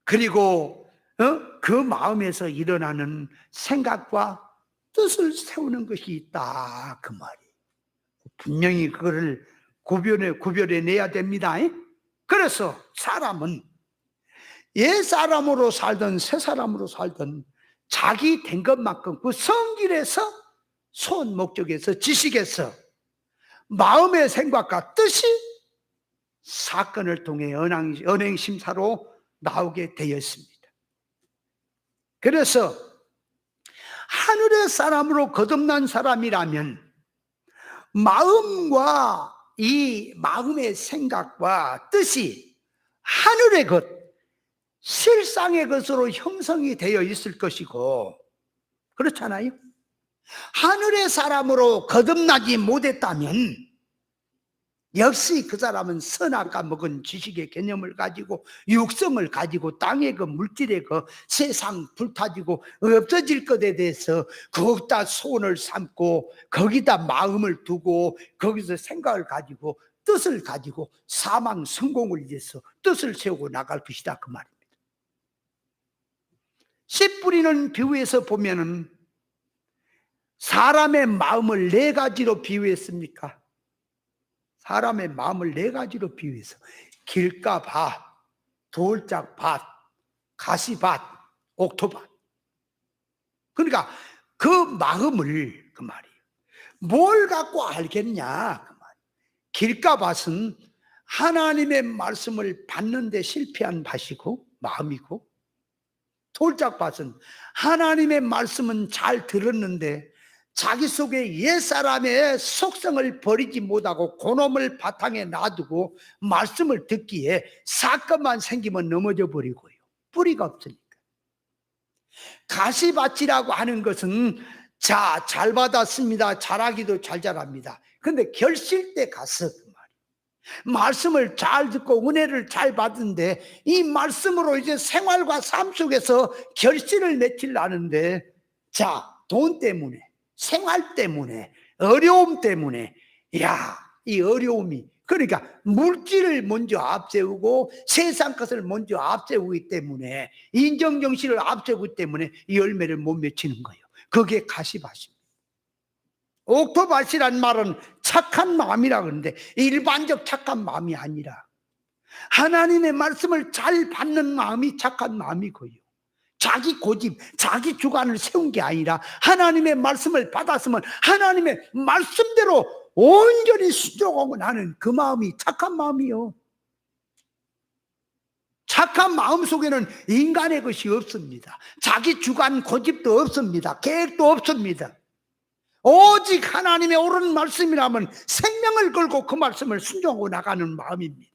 그리고 그 마음에서 일어나는 생각과 뜻을 세우는 것이 있다 그 말이. 분명히 그거를 구별해내야 됩니다. 그래서 사람은 옛 사람으로 살든 새 사람으로 살든 자기 된 것만큼 그 성질에서 소원 목적에서 지식에서 마음의 생각과 뜻이 사건을 통해 언행심사로 나오게 되었습니다. 그래서 하늘의 사람으로 거듭난 사람이라면 마음과 이 마음의 생각과 뜻이 하늘의 것, 실상의 것으로 형성이 되어 있을 것이고, 그렇잖아요. 하늘의 사람으로 거듭나지 못했다면 역시 그 사람은 선악과 먹은 지식의 개념을 가지고 육성을 가지고 땅의 그 물질의 그 세상 불타지고 없어질 것에 대해서 거기다 소원을 삼고 거기다 마음을 두고 거기서 생각을 가지고 뜻을 가지고 사망 성공을 위해서 뜻을 세우고 나갈 것이다 그 말입니다. 씨 뿌리는 비유에서 보면은 사람의 마음을 네 가지로 비유했습니까? 사람의 마음을 네 가지로 비유해서 길가밭, 돌짝밭, 가시밭, 옥토밭. 그러니까 그 마음을 그 말이에요. 뭘 갖고 알겠냐 그 말. 길가밭은 하나님의 말씀을 받는데 실패한 밭이고 마음이고, 돌짝밭은 하나님의 말씀은 잘 들었는데 자기 속에 옛사람의 속성을 버리지 못하고 그놈을 바탕에 놔두고 말씀을 듣기에 사건만 생기면 넘어져 버리고요. 뿌리가 없으니까. 가시밭이라고 하는 것은 자, 잘 받았습니다. 잘하기도 잘 자랍니다. 근데 결실 때 가서 그 말이에요. 말씀을 잘 듣고 은혜를 잘 받은데 이 말씀으로 이제 생활과 삶 속에서 결실을 맺히려는데 자, 돈 때문에 생활 때문에 어려움 때문에 이 어려움이 그러니까 물질을 먼저 앞세우고 세상 것을 먼저 앞세우기 때문에 인정정신을 앞세우기 때문에 열매를 못 맺히는 거예요. 그게 가시밭입니다. 옥토밭이란 말은 착한 마음이라 그러는데 일반적 착한 마음이 아니라 하나님의 말씀을 잘 받는 마음이 착한 마음이고요. 자기 고집, 자기 주관을 세운 게 아니라 하나님의 말씀을 받았으면 하나님의 말씀대로 온전히 순종하고 나는 그 마음이 착한 마음이요. 착한 마음 속에는 인간의 것이 없습니다. 자기 주관, 고집도 없습니다. 계획도 없습니다. 오직 하나님의 옳은 말씀이라면 생명을 걸고 그 말씀을 순종하고 나가는 마음입니다.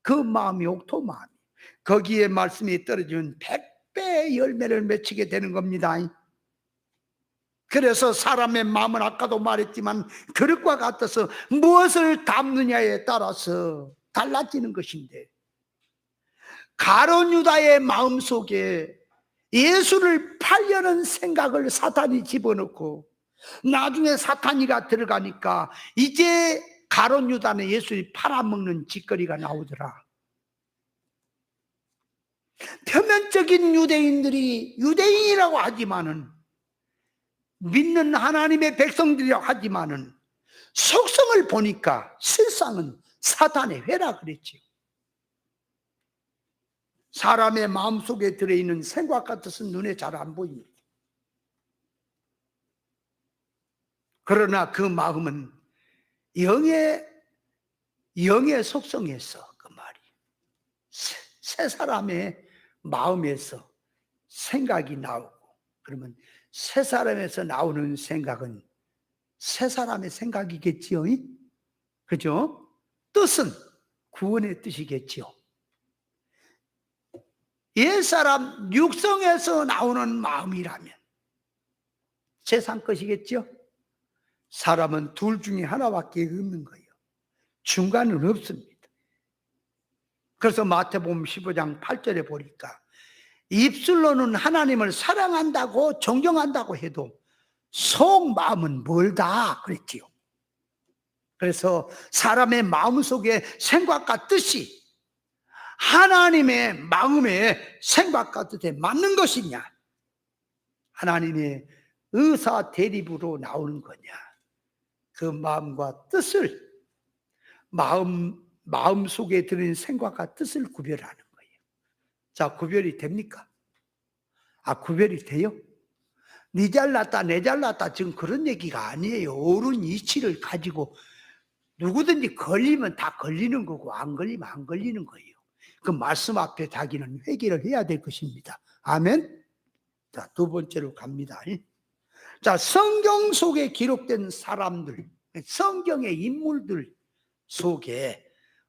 그 마음이 옥토 마음. 거기에 말씀이 떨어지면 100배의 열매를 맺히게 되는 겁니다. 그래서 사람의 마음은 아까도 말했지만 그릇과 같아서 무엇을 담느냐에 따라서 달라지는 것인데, 가룟 유다의 마음속에 예수를 팔려는 생각을 사탄이 집어넣고 나중에 사탄이가 들어가니까 이제 가룟 유다는 예수를 팔아먹는 짓거리가 나오더라. 표면적인 유대인들이 유대인이라고 하지만은, 믿는 하나님의 백성들이라고 하지만은 속성을 보니까 실상은 사탄의 회라 그랬지요. 사람의 마음속에 들어있는 생각과 뜻은 눈에 잘 안 보입니다. 그러나 그 마음은 영의 속성에서, 그 말이 새 사람의 마음에서 생각이 나오고, 그러면 새 사람에서 나오는 생각은 새 사람의 생각이겠지요. 그죠? 뜻은 구원의 뜻이겠지요. 옛사람 육성에서 나오는 마음이라면 세상 것이겠죠. 사람은 둘 중에 하나밖에 없는 거예요. 중간은 없습니다. 그래서 마태복음 15장 8절에 보니까 입술로는 하나님을 사랑한다고 존경한다고 해도 속마음은 멀다 그랬지요. 그래서 사람의 마음속에 생각과 뜻이 하나님의 마음의 생각과 뜻에 맞는 것이냐, 하나님의 의사 대립으로 나오는 거냐, 그 마음과 뜻을, 마음 속에 들은 생각과 뜻을 구별하는 거예요. 자, 구별이 됩니까? 구별이 돼요? 네 잘났다 내 잘났다 지금 그런 얘기가 아니에요. 옳은 이치를 가지고 누구든지 걸리면 다 걸리는 거고 안 걸리면 안 걸리는 거예요. 그 말씀 앞에 자기는 회개를 해야 될 것입니다. 아멘. 자, 두 번째로 갑니다. 자, 성경 속에 기록된 사람들, 성경의 인물들 속에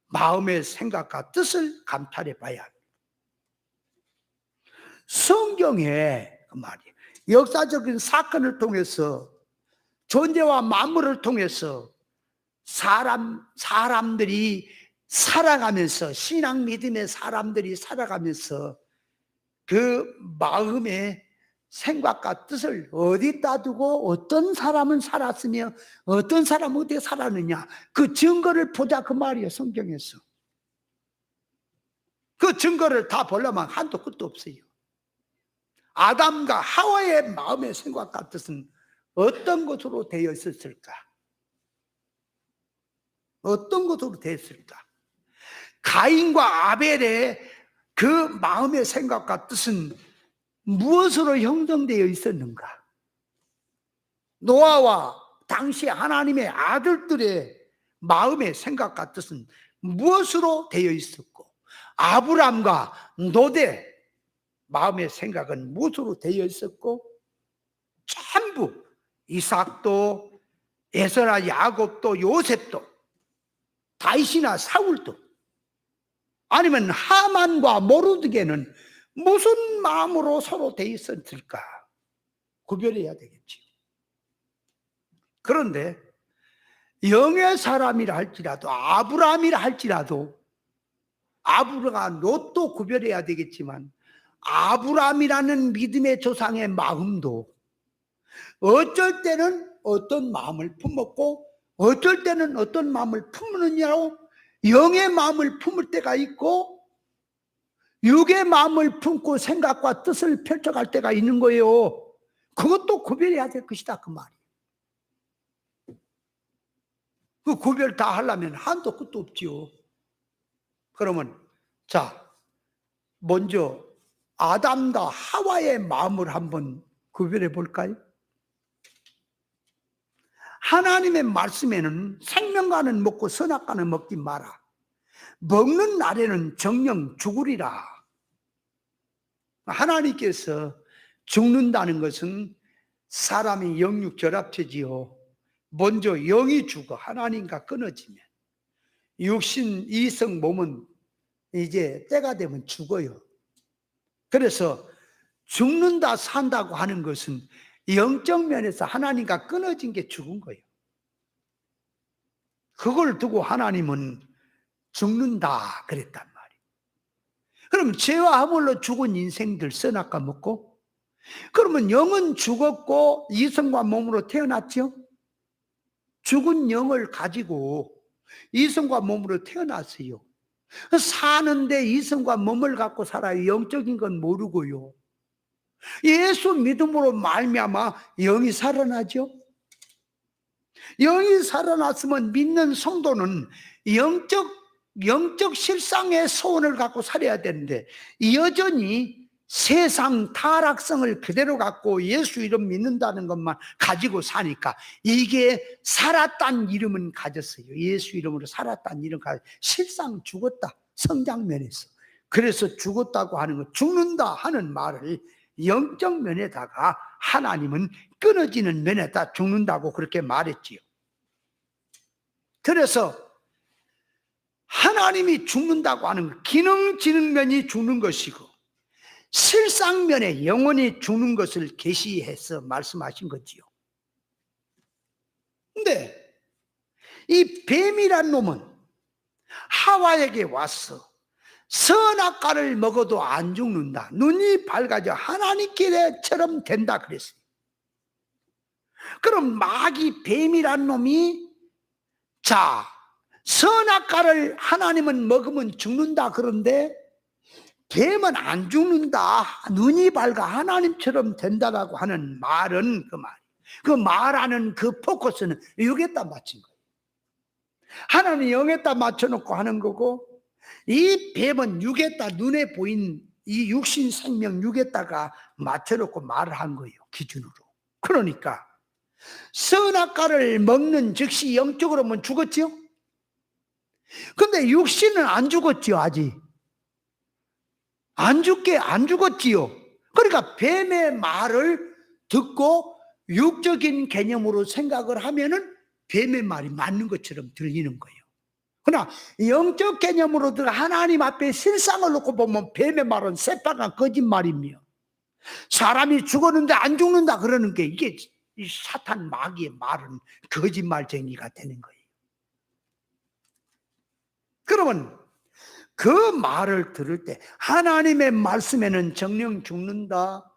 마음의 생각과 뜻을 감찰해 봐야 합니다. 성경에 그 말이에요. 역사적인 사건을 통해서, 존재와 만물을 통해서 사람들이 살아가면서, 신앙 믿음의 사람들이 살아가면서 그 마음의 생각과 뜻을 어디다 두고 어떤 사람은 살았으며 어떤 사람은 어떻게 살았느냐, 그 증거를 보자 그 말이에요. 성경에서 그 증거를 다 보려면 한도 끝도 없어요. 아담과 하와의 마음의 생각과 뜻은 어떤 것으로 되어 있었을까? 어떤 것으로 되어 있을까? 가인과 아벨의 그 마음의 생각과 뜻은 무엇으로 형성되어 있었는가? 노아와 당시 하나님의 아들들의 마음의 생각과 뜻은 무엇으로 되어 있었고, 아브람과 노대 마음의 생각은 무엇으로 되어 있었고, 전부 이삭도 에서나 야곱도 요셉도 다윗이나 사울도, 아니면 하만과 모르드게는 무슨 마음으로 서로 되어 있었을까? 구별해야 되겠죠. 그런데 영의 사람이라 할지라도, 아브라함이라 할지라도, 아브라함 롯도 구별해야 되겠지만, 아브라함이라는 믿음의 조상의 마음도 어쩔 때는 어떤 마음을 품었고 어쩔 때는 어떤 마음을 품느냐고, 영의 마음을 품을 때가 있고 육의 마음을 품고 생각과 뜻을 펼쳐갈 때가 있는 거예요. 그것도 구별해야 될 것이다 그 말이에요. 그 구별 다 하려면 한도 끝도 없지요. 그러면 자, 먼저 아담과 하와의 마음을 한번 구별해 볼까요? 하나님의 말씀에는 생명과는 먹고 선악과는 먹지 마라. 먹는 날에는 정령 죽으리라. 하나님께서 죽는다는 것은 사람이 영육 결합체지요. 먼저 영이 죽어 하나님과 끊어지면 육신 이성 몸은 이제 때가 되면 죽어요. 그래서 죽는다 산다고 하는 것은 영적 면에서 하나님과 끊어진 게 죽은 거예요. 그걸 두고 하나님은 죽는다 그랬단 말이에요. 그럼 죄와 허물로 죽은 인생들 선악과 먹고, 그러면 영은 죽었고 이성과 몸으로 태어났죠. 죽은 영을 가지고 이성과 몸으로 태어났어요. 사는데 이성과 몸을 갖고 살아요. 영적인 건 모르고요. 예수 믿음으로 말미암아 영이 살아나죠. 영이 살아났으면 믿는 성도는 영적 실상의 소원을 갖고 살아야 되는데, 여전히 세상 타락성을 그대로 갖고 예수 이름 믿는다는 것만 가지고 사니까, 이게 살았다는 이름은 가졌어요. 예수 이름으로 살았다는 이름 가졌어요. 실상 죽었다, 성장면에서. 그래서 죽었다고 하는 것, 죽는다 하는 말을 영적 면에다가, 하나님은 끊어지는 면에다 죽는다고 그렇게 말했지요. 그래서 하나님이 죽는다고 하는 것, 기능지능 면이 죽는 것이고 실상면에 영원히 죽는 것을 계시해서 말씀하신 거지요. 근데 이 뱀이란 놈은 하와에게 와서 선악과를 먹어도 안 죽는다, 눈이 밝아져 하나님께처럼 된다 그랬어요. 그럼 마귀 뱀이란 놈이, 자, 선악과를 하나님은 먹으면 죽는다 그런데 뱀은 안 죽는다, 눈이 밝아 하나님처럼 된다라고 하는 말은 그 말하는 그 포커스는 육에다 맞춘 거예요. 하나님 영에다 맞춰놓고 하는 거고, 이 뱀은 육에다, 눈에 보인 이 육신 생명 육에다가 맞춰놓고 말을 한 거예요, 기준으로. 그러니까 선악과를 먹는 즉시 영적으로 보면 죽었죠. 근데 육신은 안 죽었지요. 아직 안 죽었지요. 그러니까 뱀의 말을 듣고 육적인 개념으로 생각을 하면은 뱀의 말이 맞는 것처럼 들리는 거예요. 그러나 영적 개념으로 하나님 앞에 실상을 놓고 보면 뱀의 말은 새빨간 거짓말이며, 사람이 죽었는데 안 죽는다 그러는 게, 이게 이 사탄 마귀의 말은 거짓말쟁이가 되는 거예요. 그러면 그 말을 들을 때 하나님의 말씀에는 정령 죽는다,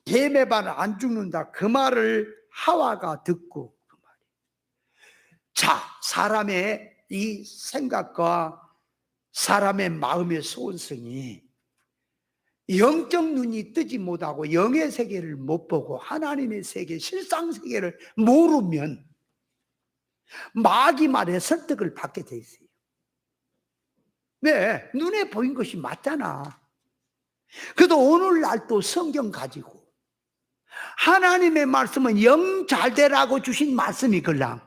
뱀의 말은 안 죽는다, 그 말을 하와가 듣고, 그 말이, 자, 사람의 이 생각과 사람의 마음의 소원성이 영적 눈이 뜨지 못하고 영의 세계를 못 보고 하나님의 세계, 실상 세계를 모르면 마귀 말에 설득을 받게 돼 있어요. 왜? 눈에 보인 것이 맞잖아. 그래도 오늘날 또 성경 가지고 하나님의 말씀은 영 잘되라고 주신 말씀이걸랑.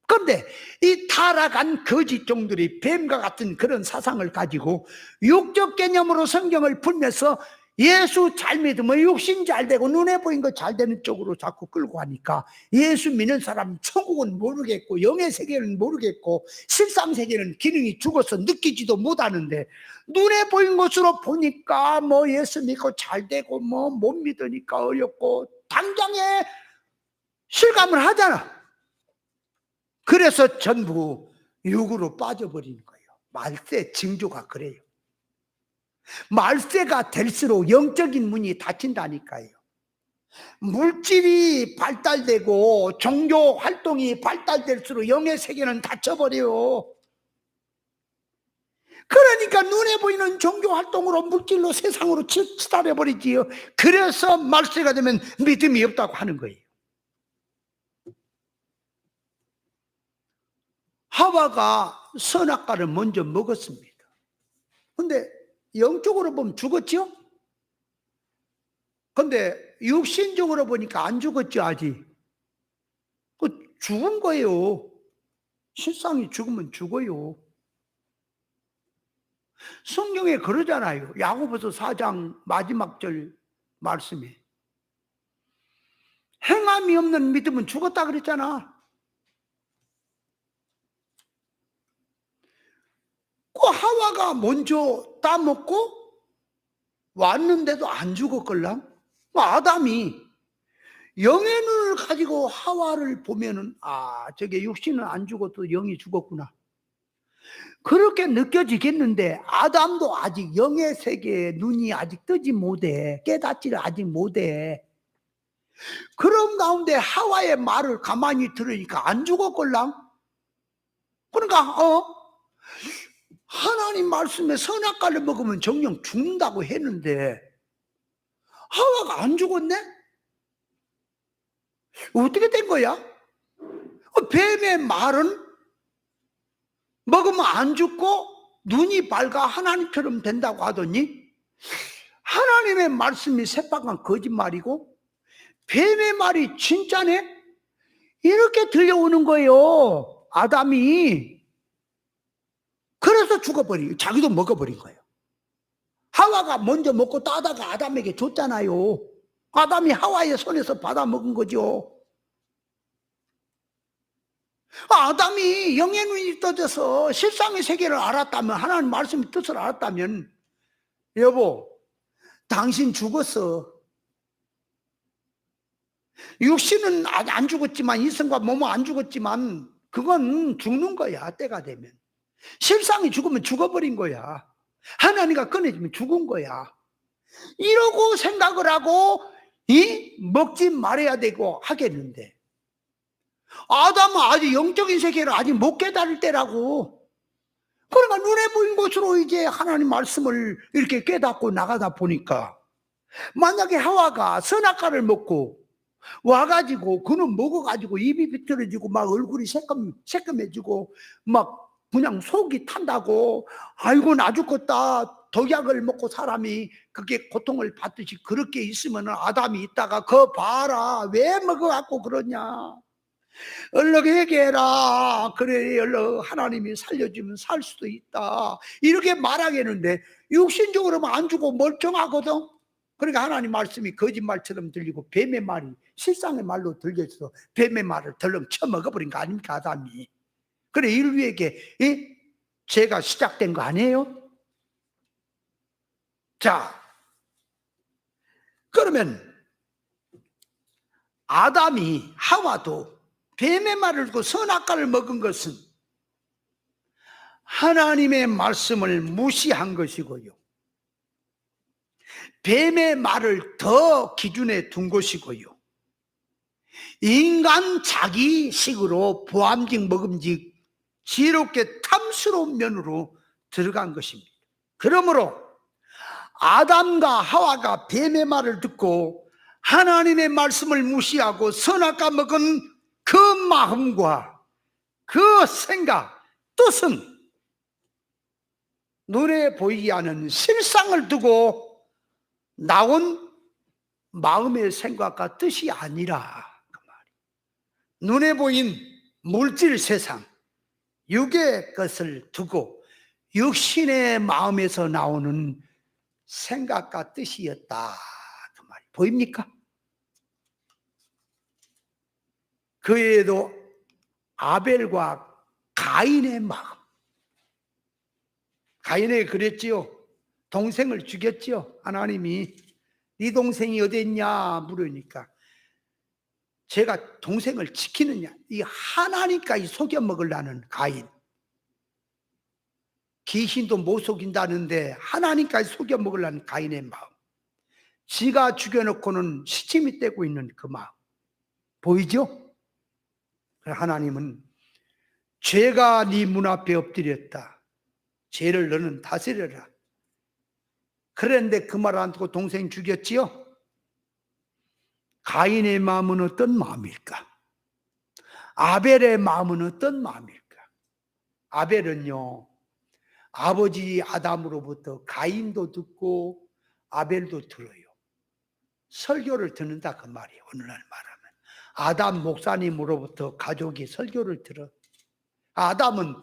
그런데 이 타락한 거짓 종들이 뱀과 같은 그런 사상을 가지고 육적 개념으로 성경을 풀면서 예수 잘 믿으면 육신 잘 되고 눈에 보인 거 잘 되는 쪽으로 자꾸 끌고 가니까, 예수 믿는 사람은 천국은 모르겠고 영의 세계는 모르겠고 실상 세계는 기능이 죽어서 느끼지도 못하는데, 눈에 보인 것으로 보니까 뭐 예수 믿고 잘 되고 뭐 못 믿으니까 어렵고 당장에 실감을 하잖아. 그래서 전부 육으로 빠져버리는 거예요. 말세 징조가 그래요. 말세가 될수록 영적인 문이 닫힌다니까요. 물질이 발달되고 종교 활동이 발달될수록 영의 세계는 닫혀버려요. 그러니까 눈에 보이는 종교 활동으로 물질로 세상으로 치달아버리지요. 그래서 말세가 되면 믿음이 없다고 하는 거예요. 하와가 선악과를 먼저 먹었습니다. 근데 영적으로 보면 죽었죠? 근데 육신적으로 보니까 안 죽었죠, 아직. 죽은 거예요. 실상이 죽으면 죽어요. 성경에 그러잖아요. 야고보서 4장 마지막 절 말씀에 행함이 없는 믿음은 죽었다 그랬잖아. 그 하와가 먼저 따먹고 왔는데도 안 죽었걸랑? 아담이 영의 눈을 가지고 하와를 보면은, 아, 저게 육신은 안 죽어도 영이 죽었구나, 그렇게 느껴지겠는데, 아담도 아직 영의 세계에 눈이 아직 뜨지 못해, 깨닫지를 아직 못해. 그런 가운데 하와의 말을 가만히 들으니까 안 죽었걸랑? 그러니까 하나님 말씀에 선악과를 먹으면 정령 죽는다고 했는데 하와가 안 죽었네? 어떻게 된 거야? 뱀의 말은 먹으면 안 죽고 눈이 밝아 하나님처럼 된다고 하더니 하나님의 말씀이 새빨간 거짓말이고 뱀의 말이 진짜네? 이렇게 들려오는 거예요. 아담이. 그래서 죽어버린, 자기도 먹어버린 거예요. 하와가 먼저 먹고 따다가 아담에게 줬잖아요. 아담이 하와의 손에서 받아 먹은 거죠. 아담이 영의 눈이 떠져서 실상의 세계를 알았다면, 하나님 말씀의 뜻을 알았다면, 여보, 당신 죽었어. 육신은 안 죽었지만, 이성과 몸은 안 죽었지만, 그건 죽는 거야, 때가 되면. 실상이 죽으면 죽어버린 거야. 하나님과 끊어지면 죽은 거야. 이러고 생각을 하고 먹지 말아야 되고 하겠는데, 아담은 아직 영적인 세계를 아직 못 깨달을 때라고. 그러니까 눈에 보인 것으로 이제 하나님 말씀을 이렇게 깨닫고 나가다 보니까, 만약에 하와가 선악과를 먹고 와가지고 그는 먹어가지고 입이 비틀어지고 막 얼굴이 새까매지고 막 그냥 속이 탄다고, 아이고 나 죽겠다, 독약을 먹고 사람이 그게 고통을 받듯이 그렇게 있으면 아담이 있다가 거 봐라 왜 먹어갖고 그러냐, 얼른 회개해라, 그래 얼른 하나님이 살려주면 살 수도 있다, 이렇게 말하겠는데 육신적으로는 안 주고 멀쩡하거든. 그러니까 하나님 말씀이 거짓말처럼 들리고 뱀의 말이 실상의 말로 들려서 뱀의 말을 덜렁 쳐먹어버린 거 아닙니까, 아담이. 그래 인류에게 죄가 시작된 거 아니에요? 자, 그러면 아담이 하와도 뱀의 말을 듣고 선악과를 먹은 것은 하나님의 말씀을 무시한 것이고요, 뱀의 말을 더 기준에 둔 것이고요, 인간 자기식으로 보암직 먹음직 지혜롭게 탐스러운 면으로 들어간 것입니다. 그러므로 아담과 하와가 뱀의 말을 듣고 하나님의 말씀을 무시하고 선악과 먹은 그 마음과 그 생각, 뜻은 눈에 보이지 않은 실상을 두고 나온 마음의 생각과 뜻이 아니라, 그 말이 눈에 보인 물질 세상, 육의 것을 두고 육신의 마음에서 나오는 생각과 뜻이었다, 그 말이 보입니까? 그 외에도 아벨과 가인의 마음, 가인에게 그랬지요. 동생을 죽였지요. 하나님이 네 동생이 어디 있냐 물으니까 제가 동생을 지키느냐, 이 하나님까지 속여 먹으려는 가인, 귀신도 못 속인다는데 하나님까지 속여 먹으려는 가인의 마음, 지가 죽여놓고는 시침이 떼고 있는 그 마음 보이죠? 하나님은 죄가 네 문 앞에 엎드렸다, 죄를 너는 다스려라. 그런데 그 말 안 듣고 동생 죽였지요? 가인의 마음은 어떤 마음일까? 아벨의 마음은 어떤 마음일까? 아벨은요, 아버지 아담으로부터 가인도 듣고 아벨도 들어요. 설교를 듣는다 그 말이에요. 오늘날 말하면 아담 목사님으로부터 가족이 설교를 들어. 아담은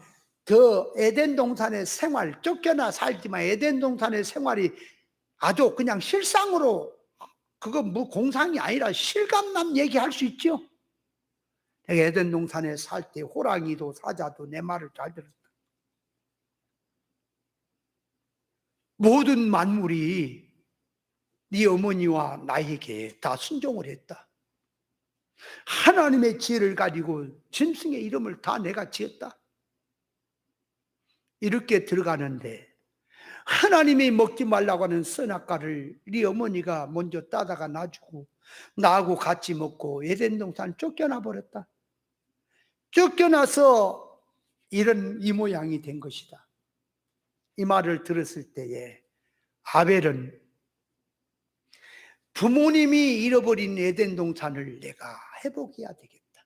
그 에덴 동산의 생활, 쫓겨나 살지만 에덴 동산의 생활이 아주 그냥 실상으로, 그거 뭐 공상이 아니라 실감난 얘기할 수 있죠. 에덴 동산에 살 때 호랑이도 사자도 내 말을 잘 들었다. 모든 만물이 네 어머니와 나에게 다 순종을 했다. 하나님의 지혜를 가지고 짐승의 이름을 다 내가 지었다. 이렇게 들어가는데 하나님이 먹지 말라고 하는 선악과를 네 어머니가 먼저 따다가 놔주고 나하고 같이 먹고 에덴 동산 쫓겨나 버렸다. 쫓겨나서 이런 이 모양이 된 것이다. 이 말을 들었을 때에 아벨은 부모님이 잃어버린 에덴 동산을 내가 회복해야 되겠다.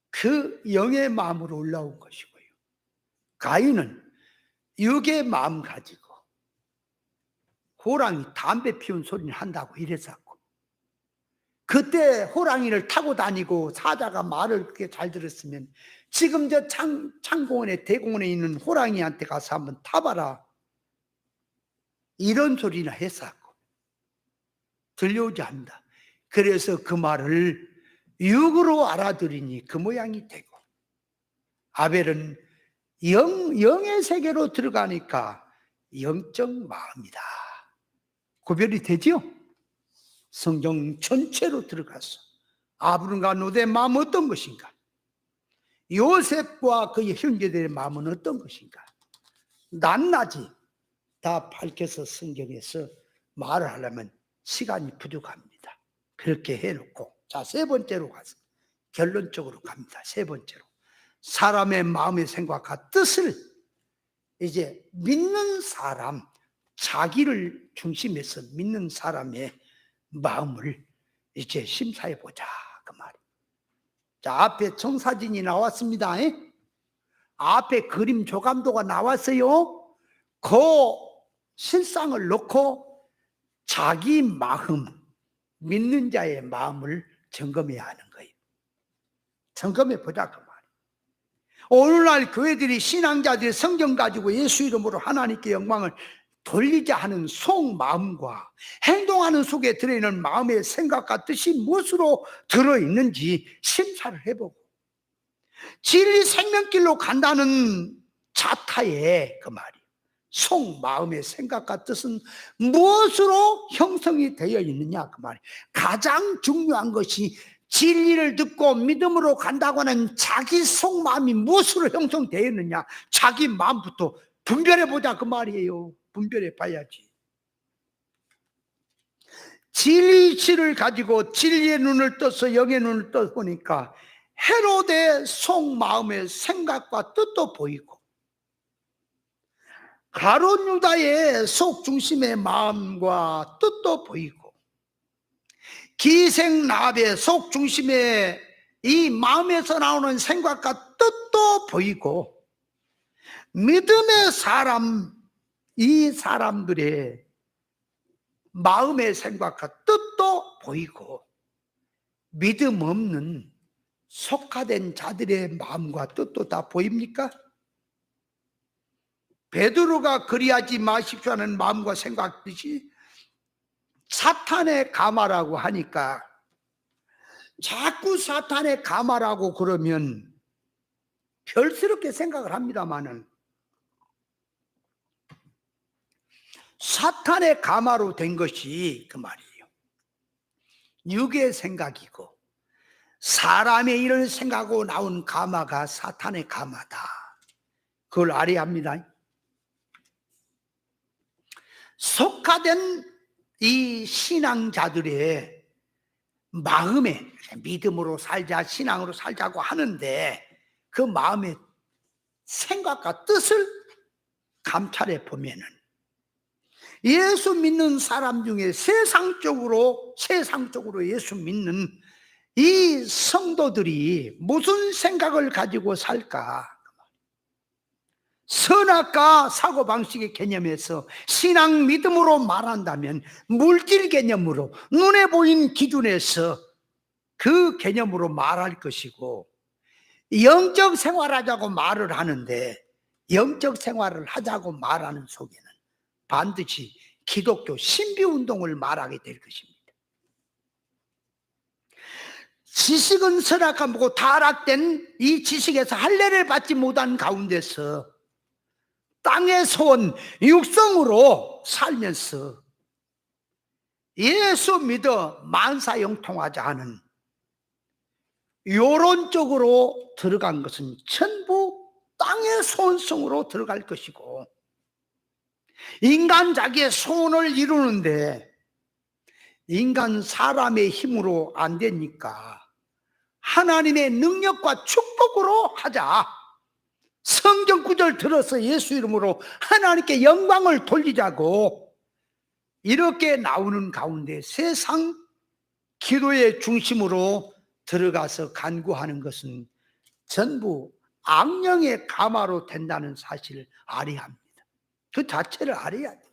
그 영의 마음으로 올라온 것이고요. 가인은 육의 마음 가지고 호랑이 담배 피운 소리를 한다고 이랬었고, 그때 호랑이를 타고 다니고 사자가 말을 그렇게 잘 들었으면 지금 저 창공원에 대공원에 있는 호랑이한테 가서 한번 타봐라, 이런 소리나 했었고 들려오지 않는다. 그래서 그 말을 육으로 알아들으니 그 모양이 되고, 아벨은 영의 세계로 들어가니까 영적 마음이다. 구별이 되지요? 성경 전체로 들어가서 아브람과 롯의 마음은 어떤 것인가? 요셉과 그의 형제들의 마음은 어떤 것인가? 낱낱이 다 밝혀서 성경에서 말을 하려면 시간이 부족합니다. 그렇게 해놓고, 자, 세 번째로 가서 결론적으로 갑니다. 세 번째로, 사람의 마음의 생각과 뜻을 이제 믿는 사람, 자기를 중심해서 믿는 사람의 마음을 이제 심사해 보자, 그 말이에요. 자, 앞에 청사진이 나왔습니다. 앞에 그림 조감도가 나왔어요. 그 실상을 놓고 자기 마음, 믿는 자의 마음을 점검해야 하는 거예요. 점검해 보자, 그 말이에요. 오늘날 교회들이, 신앙자들이 성경 가지고 예수 이름으로 하나님께 영광을 돌리자 하는 속마음과 행동하는 속에 들어있는 마음의 생각과 뜻이 무엇으로 들어있는지 심사를 해보고, 진리 생명길로 간다는 자타에 그 말이에요, 속마음의 생각과 뜻은 무엇으로 형성이 되어 있느냐, 그 말이에요. 가장 중요한 것이 진리를 듣고 믿음으로 간다고 하는 자기 속마음이 무엇으로 형성되어 있느냐, 자기 마음부터 분별해 보자, 그 말이에요. 분별해 봐야지. 진리를 가지고 진리의 눈을 떠서 영의 눈을 떠 보니까 헤롯의 속마음의 생각과 뜻도 보이고, 가룟 유다의 속 중심의 마음과 뜻도 보이고, 기생 라합의 속 중심의 이 마음에서 나오는 생각과 뜻도 보이고, 믿음의 사람, 이 사람들의 마음의 생각과 뜻도 보이고, 믿음 없는 속화된 자들의 마음과 뜻도 다 보입니까? 베드로가 그리하지 마십시오 하는 마음과 생각 뜻이 사탄의 가마라고 하니까, 자꾸 사탄의 가마라고 그러면 별스럽게 생각을 합니다마는, 사탄의 가마로 된 것이 그 말이에요, 육의 생각이고, 사람의 일을 생각하고 나온 가마가 사탄의 가마다. 그걸 알아야 합니다. 속화된 이 신앙자들의 마음에, 믿음으로 살자, 신앙으로 살자고 하는데 그 마음의 생각과 뜻을 감찰해 보면은, 예수 믿는 사람 중에 세상적으로 예수 믿는 이 성도들이 무슨 생각을 가지고 살까? 선악과 사고방식의 개념에서 신앙 믿음으로 말한다면 물질 개념으로, 눈에 보인 기준에서 그 개념으로 말할 것이고, 영적 생활하자고 말을 하는데 영적 생활을 하자고 말하는 속에는 반드시 기독교 신비운동을 말하게 될 것입니다. 지식은 선악과 보고 타락된 이 지식에서 할례를 받지 못한 가운데서 땅에서 온 육성으로 살면서 예수 믿어 만사형통하자 하는 요론적으로 들어간 것은 전부 땅의 소원성으로 들어갈 것이고, 인간 자기의 소원을 이루는데 인간 사람의 힘으로 안 되니까 하나님의 능력과 축복으로 하자, 성경 구절 들어서 예수 이름으로 하나님께 영광을 돌리자고 이렇게 나오는 가운데 세상 기도의 중심으로 들어가서 간구하는 것은 전부 악령의 가마로 된다는 사실을 알아야 합니다. 그 자체를 알아야 돼요.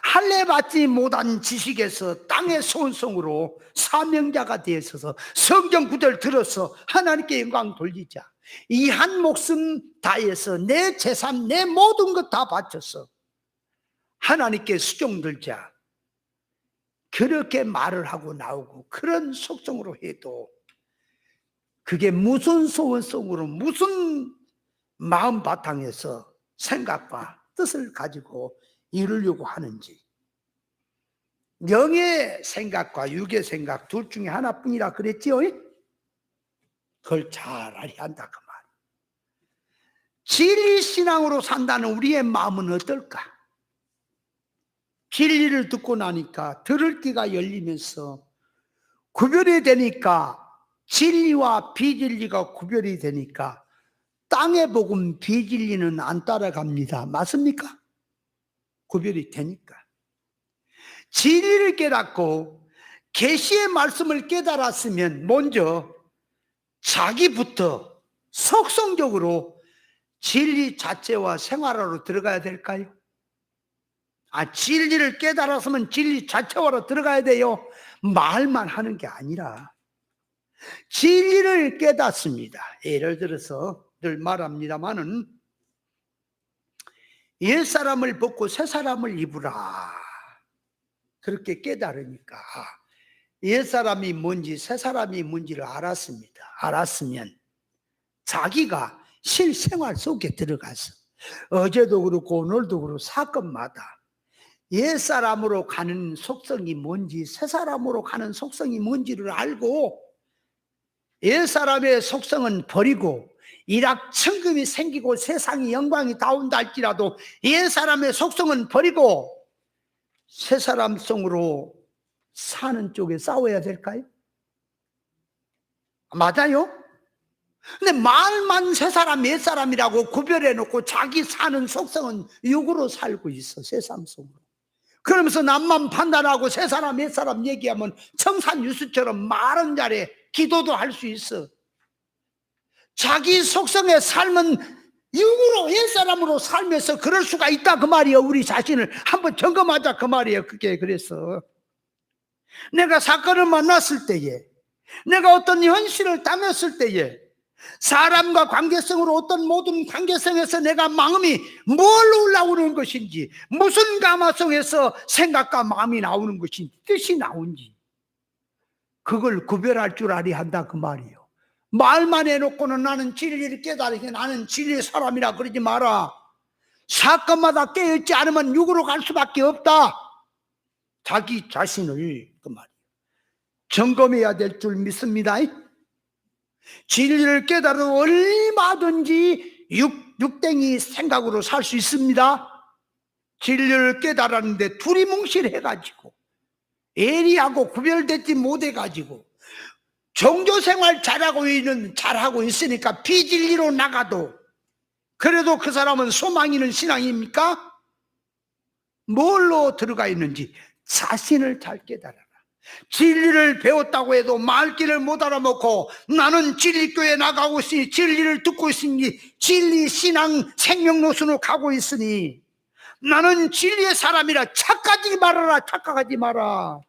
할례 받지 못한 지식에서 땅의 소원성으로 사명자가 되어서 성경 구절 들어서 하나님께 영광 돌리자. 이 한 목숨 다해서 내 재산, 내 모든 것 다 바쳐서 하나님께 수종 들자. 그렇게 말을 하고 나오고 그런 속성으로 해도 그게 무슨 소원성으로 무슨 마음 바탕에서 생각과 뜻을 가지고 이루려고 하는지, 영의 생각과 육의 생각 둘 중에 하나뿐이라 그랬지요. 그걸 잘 알아야 한다 그 말. 진리신앙으로 산다는 우리의 마음은 어떨까? 진리를 듣고 나니까 들을 귀가 열리면서 구별이 되니까, 진리와 비진리가 구별이 되니까 땅의 복음 비진리는 안 따라갑니다. 맞습니까? 구별이 되니까. 진리를 깨닫고 계시의 말씀을 깨달았으면 먼저 자기부터 속성적으로 진리 자체와 생활하러 들어가야 될까요? 진리를 깨달았으면 진리 자체화로 들어가야 돼요. 말만 하는 게 아니라 진리를 깨닫습니다. 예를 들어서 늘 말합니다마는 옛사람을 벗고 새사람을 입으라. 그렇게 깨달으니까 옛사람이 뭔지 새사람이 뭔지를 알았습니다. 알았으면 자기가 실생활 속에 들어가서 어제도 그렇고 오늘도 그렇고 사건마다 옛사람으로 가는 속성이 뭔지 새사람으로 가는 속성이 뭔지를 알고 옛사람의 속성은 버리고 일확천금이 생기고 세상이 영광이 다온다 할지라도 옛사람의 속성은 버리고 새사람 성으로 사는 쪽에 싸워야 될까요? 맞아요? 근데 말만 새사람 옛사람이라고 구별해 놓고 자기 사는 속성은 육으로 살고 있어. 새사람 속으로. 그러면서 남만 판단하고 새사람 옛사람 얘기하면 청산유수처럼 말은 잘해 기도도 할 수 있어. 자기 속성의 삶은 육으로 옛사람으로 살면서 그럴 수가 있다 그 말이에요. 우리 자신을 한번 점검하자 그 말이에요. 그게 그래서 내가 사건을 만났을 때에, 내가 어떤 현실을 당했을 때에, 사람과 관계성으로 어떤 모든 관계성에서 내가 마음이 뭘로 올라오는 것인지, 무슨 가마성에서 생각과 마음이 나오는 것인지, 뜻이 나온지 그걸 구별할 줄 알아야 한다 그 말이에요. 말만 해놓고는 나는 진리를 깨달으니 나는 진리의 사람이라 그러지 마라. 사건마다 깨어있지 않으면 육으로 갈 수밖에 없다. 자기 자신을 그 말이에요. 점검해야 될 줄 믿습니다. 진리를 깨달아 얼마든지 육댕이 생각으로 살 수 있습니다. 진리를 깨달았는데 두리뭉실해가지고 예리하고 구별되지 못해가지고 종교생활 잘하고 있으니까 비진리로 나가도 그래도 그 사람은 소망 있는 신앙입니까? 뭘로 들어가 있는지 자신을 잘 깨달아라. 진리를 배웠다고 해도 말귀를 못 알아먹고 나는 진리교회 나가고 있으니 진리를 듣고 있으니 진리 신앙 생명노선으로 가고 있으니 나는 진리의 사람이라 착각하지 말아라. 착각하지 마라.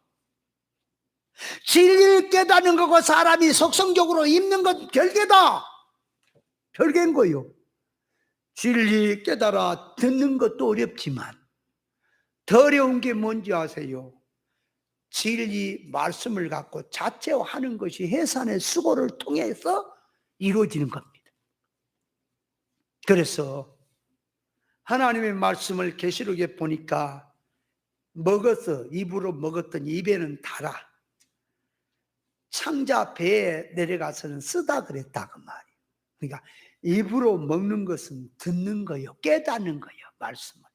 진리를 깨닫는 거고 사람이 속성적으로 입는 건 별개다. 별개인 거요. 진리 깨달아 듣는 것도 어렵지만 더 어려운 게 뭔지 아세요? 진리 말씀을 갖고 자체화하는 것이 해산의 수고를 통해서 이루어지는 겁니다. 그래서 하나님의 말씀을 계시록에 보니까 입으로 먹었던 입에는 달아 창자 배에 내려가서는 쓰다 그랬다 그 말이에요. 그러니까 입으로 먹는 것은 듣는 거예요. 깨닫는 거예요. 말씀을.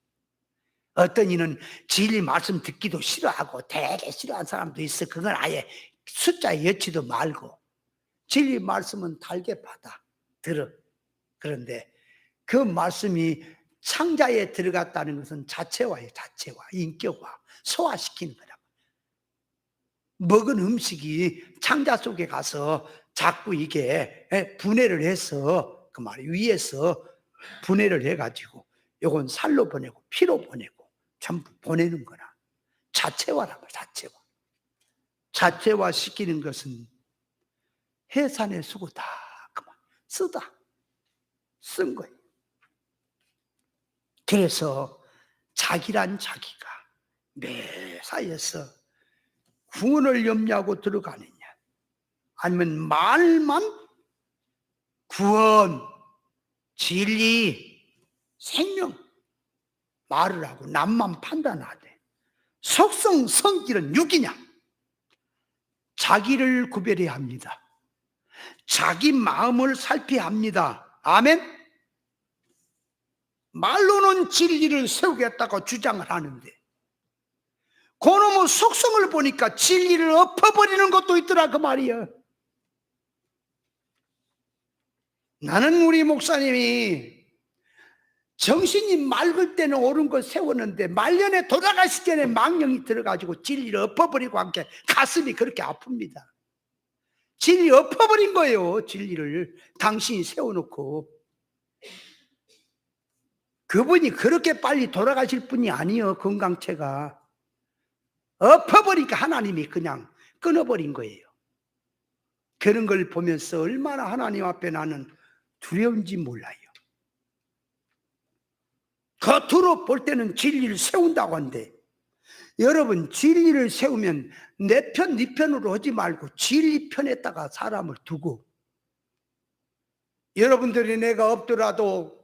어떤 이는 진리 말씀 듣기도 싫어하고 되게 싫어하는 사람도 있어. 그건 아예 숫자에 여치도 말고 진리 말씀은 달게 받아 들어. 그런데 그 말씀이 창자에 들어갔다는 것은 자체화예요. 자체화, 인격화, 소화시키는 거라. 먹은 음식이 창자 속에 가서 자꾸 이게 분해를 해서 그 말이 위에서 분해를 해가지고 요건 살로 보내고 피로 보내고 전부 보내는 거라. 자체화라고. 자체화. 자체화 시키는 것은 해산의 수고다. 그만 쓰다. 쓴 거예요. 그래서 자기란 자기가 매사에서 구원을 염려하고 들어가느냐, 아니면 말만 구원, 진리, 생명 말을 하고 남만 판단하되 속성 성질은 육이냐, 자기를 구별해야 합니다. 자기 마음을 살펴야 합니다. 아멘. 말로는 진리를 세우겠다고 주장을 하는데 그놈의 속성을 보니까 진리를 엎어버리는 것도 있더라 그 말이야. 나는 우리 목사님이 정신이 맑을 때는 옳은 걸 세웠는데 말년에 돌아가시기 전에 망령이 들어가지고 진리를 엎어버리고 함께 가슴이 그렇게 아픕니다. 진리 엎어버린 거예요. 진리를 당신이 세워놓고. 그분이 그렇게 빨리 돌아가실 분이 아니에요. 건강체가 엎어버리니까 하나님이 그냥 끊어버린 거예요. 그런 걸 보면서 얼마나 하나님 앞에 나는 두려운지 몰라요. 겉으로 볼 때는 진리를 세운다고 하는데 여러분, 진리를 세우면 내 편, 네 편으로 하지 말고 진리 편에다가 사람을 두고, 여러분들이 내가 없더라도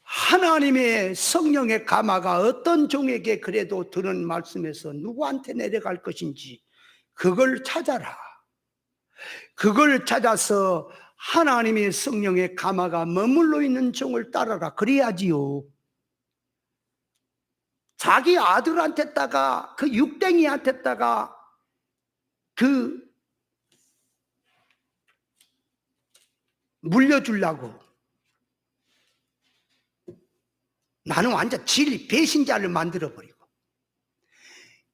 하나님의 성령의 감화가 어떤 종에게 그래도 들은 말씀에서 누구한테 내려갈 것인지 그걸 찾아라. 그걸 찾아서 하나님의 성령의 감화가 머물러 있는 종을 따라라. 그래야지요. 자기 아들한테다가 그 육댕이한테다가 그 물려주려고 나는 완전 진리 배신자를 만들어버리고,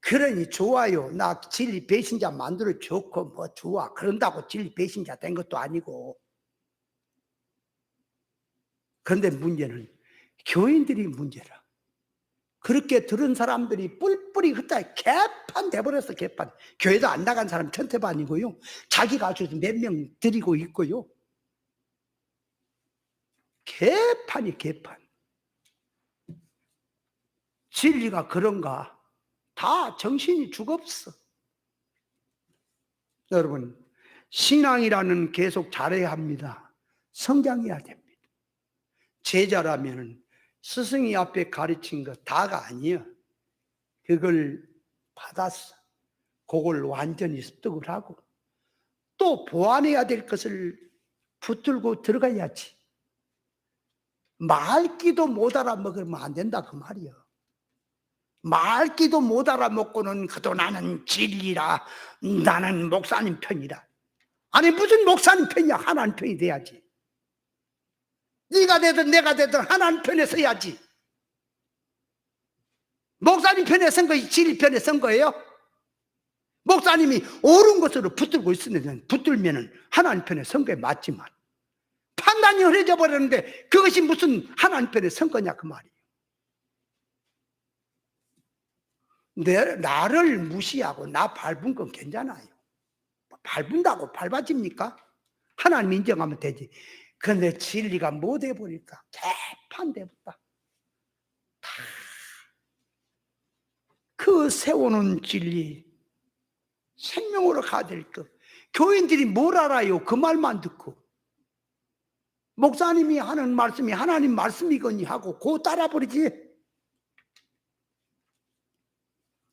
그러니 좋아요. 나 진리 배신자 만들어 좋고 뭐 좋아. 그런다고 진리 배신자 된 것도 아니고. 그런데 문제는 교인들이 문제라. 그렇게 들은 사람들이 뿔뿔이 흩어져 개판 돼버렸어. 개판. 교회도 안 나간 사람 천태반이고요. 자기가 아주 몇 명 드리고 있고요. 개판이 개판. 진리가 그런가? 다 정신이 죽었어. 여러분, 신앙이라는 계속 잘해야 합니다. 성장해야 됩니다. 제자라면 스승이 앞에 가르친 거 다가 아니에요. 그걸 받았어. 그걸 완전히 습득을 하고 또 보완해야 될 것을 붙들고 들어가야지. 말기도 못 알아먹으면 안 된다 그 말이야. 말기도 못 알아먹고는 그도 나는 진리라, 나는 목사님 편이라. 아니 무슨 목사님 편이야. 하나님 편이 돼야지. 네가 되든 내가 되든 하나님 편에 서야지. 목사님 편에 선 거지 진리 편에 선 거예요? 목사님이 옳은 것으로 붙들고 있으면 붙들면은 하나님 편에 선 거에 맞지만 판단이 흐려져 버렸는데 그것이 무슨 하나님 편에 선 거냐 그 말이에요. 나를 무시하고 나 밟은 건 괜찮아요. 밟은다고 밟아집니까? 하나님 인정하면 되지. 그런데 진리가 못 해버릴까? 개판돼버렸다. 그 세워놓은 진리, 생명으로 가야 될 것. 교인들이 뭘 알아요? 그 말만 듣고. 목사님이 하는 말씀이 하나님 말씀이거니 하고 그 따라버리지.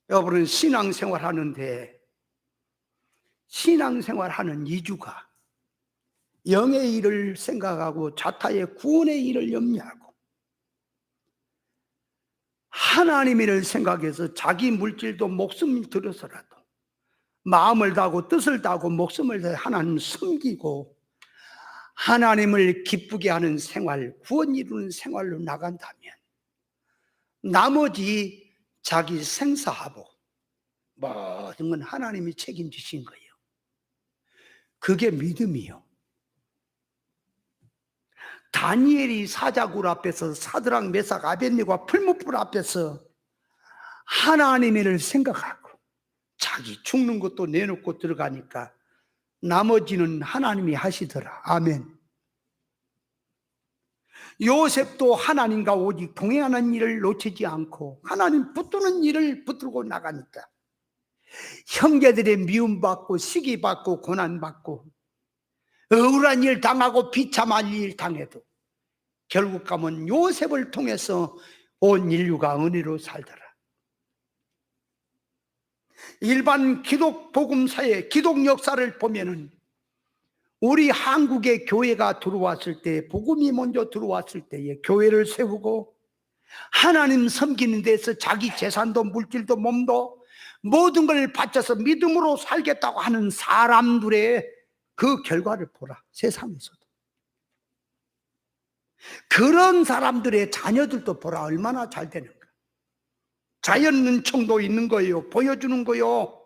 여러분은 신앙생활 하는데 신앙생활 하는 이주가 영의 일을 생각하고 자타의 구원의 일을 염려하고 하나님의 일을 생각해서 자기 물질도 목숨을 들여서라도 마음을 다하고 뜻을 다하고 목숨을 다해 하나님 섬기고 하나님을 기쁘게 하는 생활, 구원 이루는 생활로 나간다면 나머지 자기 생사하고 모든 건 하나님이 책임지신 거예요. 그게 믿음이요. 다니엘이 사자굴 앞에서 사드락 메삭 아벳네고가 풀무불 앞에서 하나님을 생각하고 자기 죽는 것도 내놓고 들어가니까 나머지는 하나님이 하시더라. 아멘. 요셉도 하나님과 오직 동행하는 일을 놓치지 않고 하나님 붙드는 일을 붙들고 나가니까 형제들의 미움받고 시기받고 고난받고 억울한 일 당하고 비참한 일 당해도 결국 가면 요셉을 통해서 온 인류가 은혜로 살더라. 일반 기독 복음사의 기독 역사를 보면은 우리 한국의 교회가 들어왔을 때, 복음이 먼저 들어왔을 때에 교회를 세우고 하나님 섬기는 데서 자기 재산도 물질도 몸도 모든 걸 바쳐서 믿음으로 살겠다고 하는 사람들의 그 결과를 보라. 세상에서도 그런 사람들의 자녀들도 보라. 얼마나 잘 되는가. 자연은총도 있는 거예요. 보여주는 거요.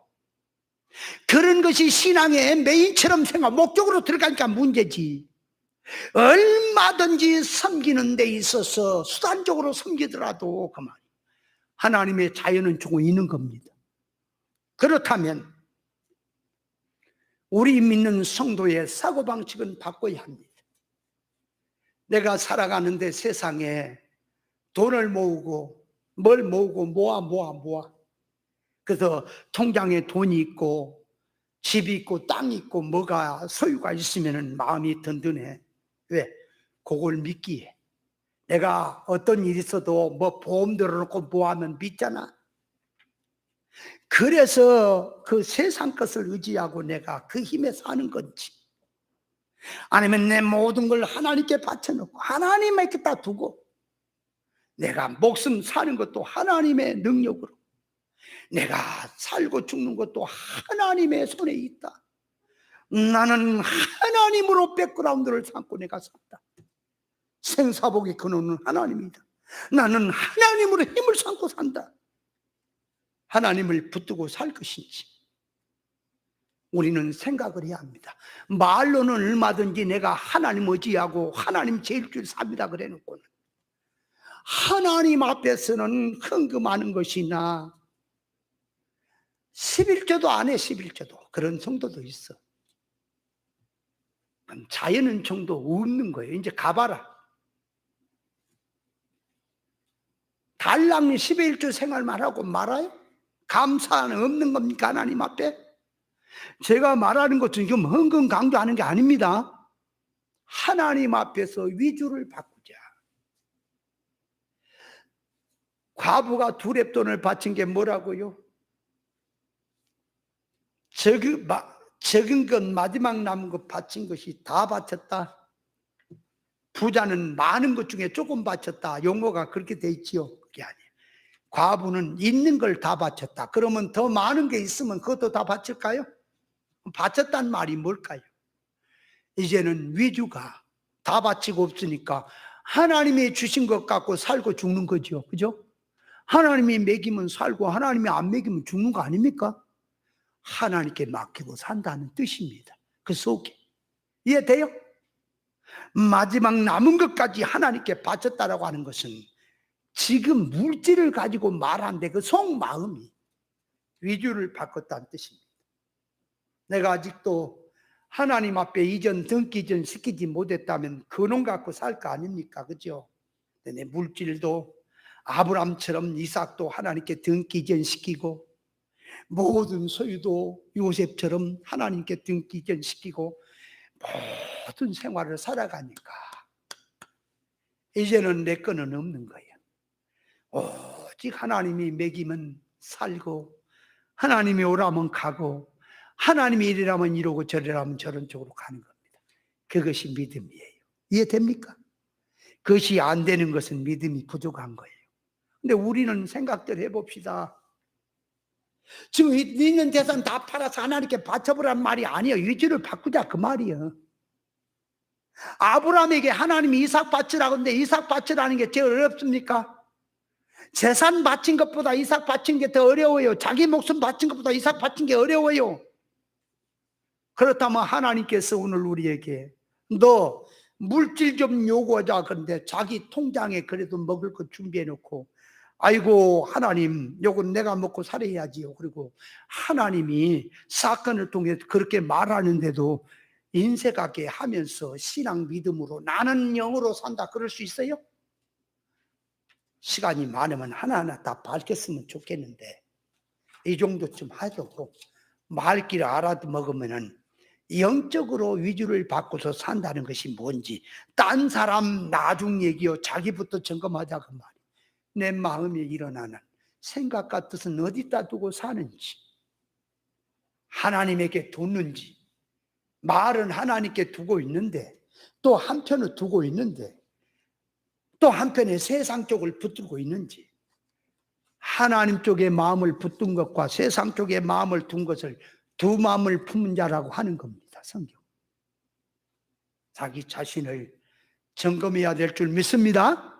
그런 것이 신앙의 메인처럼 생각, 목적으로 들어가니까 문제지. 얼마든지 섬기는 데 있어서 수단적으로 섬기더라도 그만 하나님의 자연은총은 있는 겁니다. 그렇다면 우리 믿는 성도의 사고방식은 바꿔야 합니다. 내가 살아가는데 세상에 돈을 모으고 뭘 모으고 모아 그래서 통장에 돈이 있고 집이 있고 땅이 있고 뭐가 소유가 있으면 마음이 든든해. 왜? 그걸 믿기에. 내가 어떤 일이 있어도 뭐 보험 들어놓고 뭐하면 믿잖아. 그래서 그 세상 것을 의지하고 내가 그 힘에 사는 건지, 아니면 내 모든 걸 하나님께 바쳐놓고 하나님에게 다 두고 내가 목숨 사는 것도 하나님의 능력으로, 내가 살고 죽는 것도 하나님의 손에 있다. 나는 하나님으로 백그라운드를 삼고 내가 산다. 생사복의 근원은 하나님이다. 나는 하나님으로 힘을 삼고 산다. 하나님을 붙들고 살 것인지 우리는 생각을 해야 합니다. 말로는 얼마든지 내가 하나님 의지하고 하나님 제일 줄 삽니다 그래 놓고는 하나님 앞에서는 헌금하는 것이나 11조도 안 해. 11조도 그런 성도도 있어. 자연은총도 없는 거예요. 이제 가봐라. 달랑 11조 생활만 하고 말아요? 감사는 없는 겁니까 하나님 앞에? 제가 말하는 것은 지금 헌금 강조하는 게 아닙니다. 하나님 앞에서 위주를 바꾸자. 과부가 두 렙돈을 바친 게 뭐라고요? 적은 것 마지막 남은 것 바친 것이 다 바쳤다. 부자는 많은 것 중에 조금 바쳤다. 용어가 그렇게 돼 있지요. 그게 아니에요. 과부는 있는 걸 다 바쳤다. 그러면 더 많은 게 있으면 그것도 다 바칠까요? 바쳤단 말이 뭘까요? 이제는 위주가 다 바치고 없으니까 하나님이 주신 것 갖고 살고 죽는 거죠. 그죠? 하나님이 먹이면 살고 하나님이 안 먹이면 죽는 거 아닙니까? 하나님께 맡기고 산다는 뜻입니다. 그 속에. 이해돼요? 마지막 남은 것까지 하나님께 바쳤다라고 하는 것은 지금 물질을 가지고 말하는데 그 속마음이 위주를 바꿨다는 뜻입니다. 내가 아직도 하나님 앞에 이전 등기 이전 시키지 못했다면 근원 갖고 살 거 아닙니까? 그죠? 내 물질도 아브람처럼 이삭도 하나님께 등기 이전 시키고 모든 소유도 요셉처럼 하나님께 등기 이전 시키고 모든 생활을 살아가니까 이제는 내 거는 없는 거예요. 오직 하나님이 먹이면 살고 하나님이 오라면 가고 하나님이 이리라면 이러고 저리라면 저런 쪽으로 가는 겁니다. 그것이 믿음이에요. 이해됩니까? 그것이 안 되는 것은 믿음이 부족한 거예요. 근데 우리는 생각들 해봅시다. 지금 있는 재산 다 팔아서 하나님께 바쳐보라는 말이 아니에요. 위주를 바꾸자 그 말이에요. 아브라함에게 하나님이 이삭 바치라고 하는데 이삭 바치라는 게 제일 어렵습니까? 재산 바친 것보다 이삭 바친 게 더 어려워요. 자기 목숨 바친 것보다 이삭 바친 게 어려워요. 그렇다면 하나님께서 오늘 우리에게 너 물질 좀 요구하자 그런데 자기 통장에 그래도 먹을 거 준비해 놓고 아이고 하나님 요건 내가 먹고 살아야지요. 그리고 하나님이 사건을 통해 그렇게 말하는데도 인색하게 하면서 신앙 믿음으로 나는 영으로 산다 그럴 수 있어요? 시간이 많으면 하나하나 다 밝혔으면 좋겠는데 이 정도쯤 하죠. 말귀를 알아먹으면은 영적으로 위주를 바꿔서 산다는 것이 뭔지 딴 사람 나중 얘기요 자기부터 점검하자 그 말이에요. 내 마음에 일어나는 생각과 뜻은 어디다 두고 사는지 하나님에게 뒀는지 말은 하나님께 두고 있는데 또 한편을 두고 있는데 또 한편에 세상 쪽을 붙들고 있는지 하나님 쪽에 마음을 붙든 것과 세상 쪽에 마음을 둔 것을 두 마음을 품은 자라고 하는 겁니다. 성경. 자기 자신을 점검해야 될 줄 믿습니다.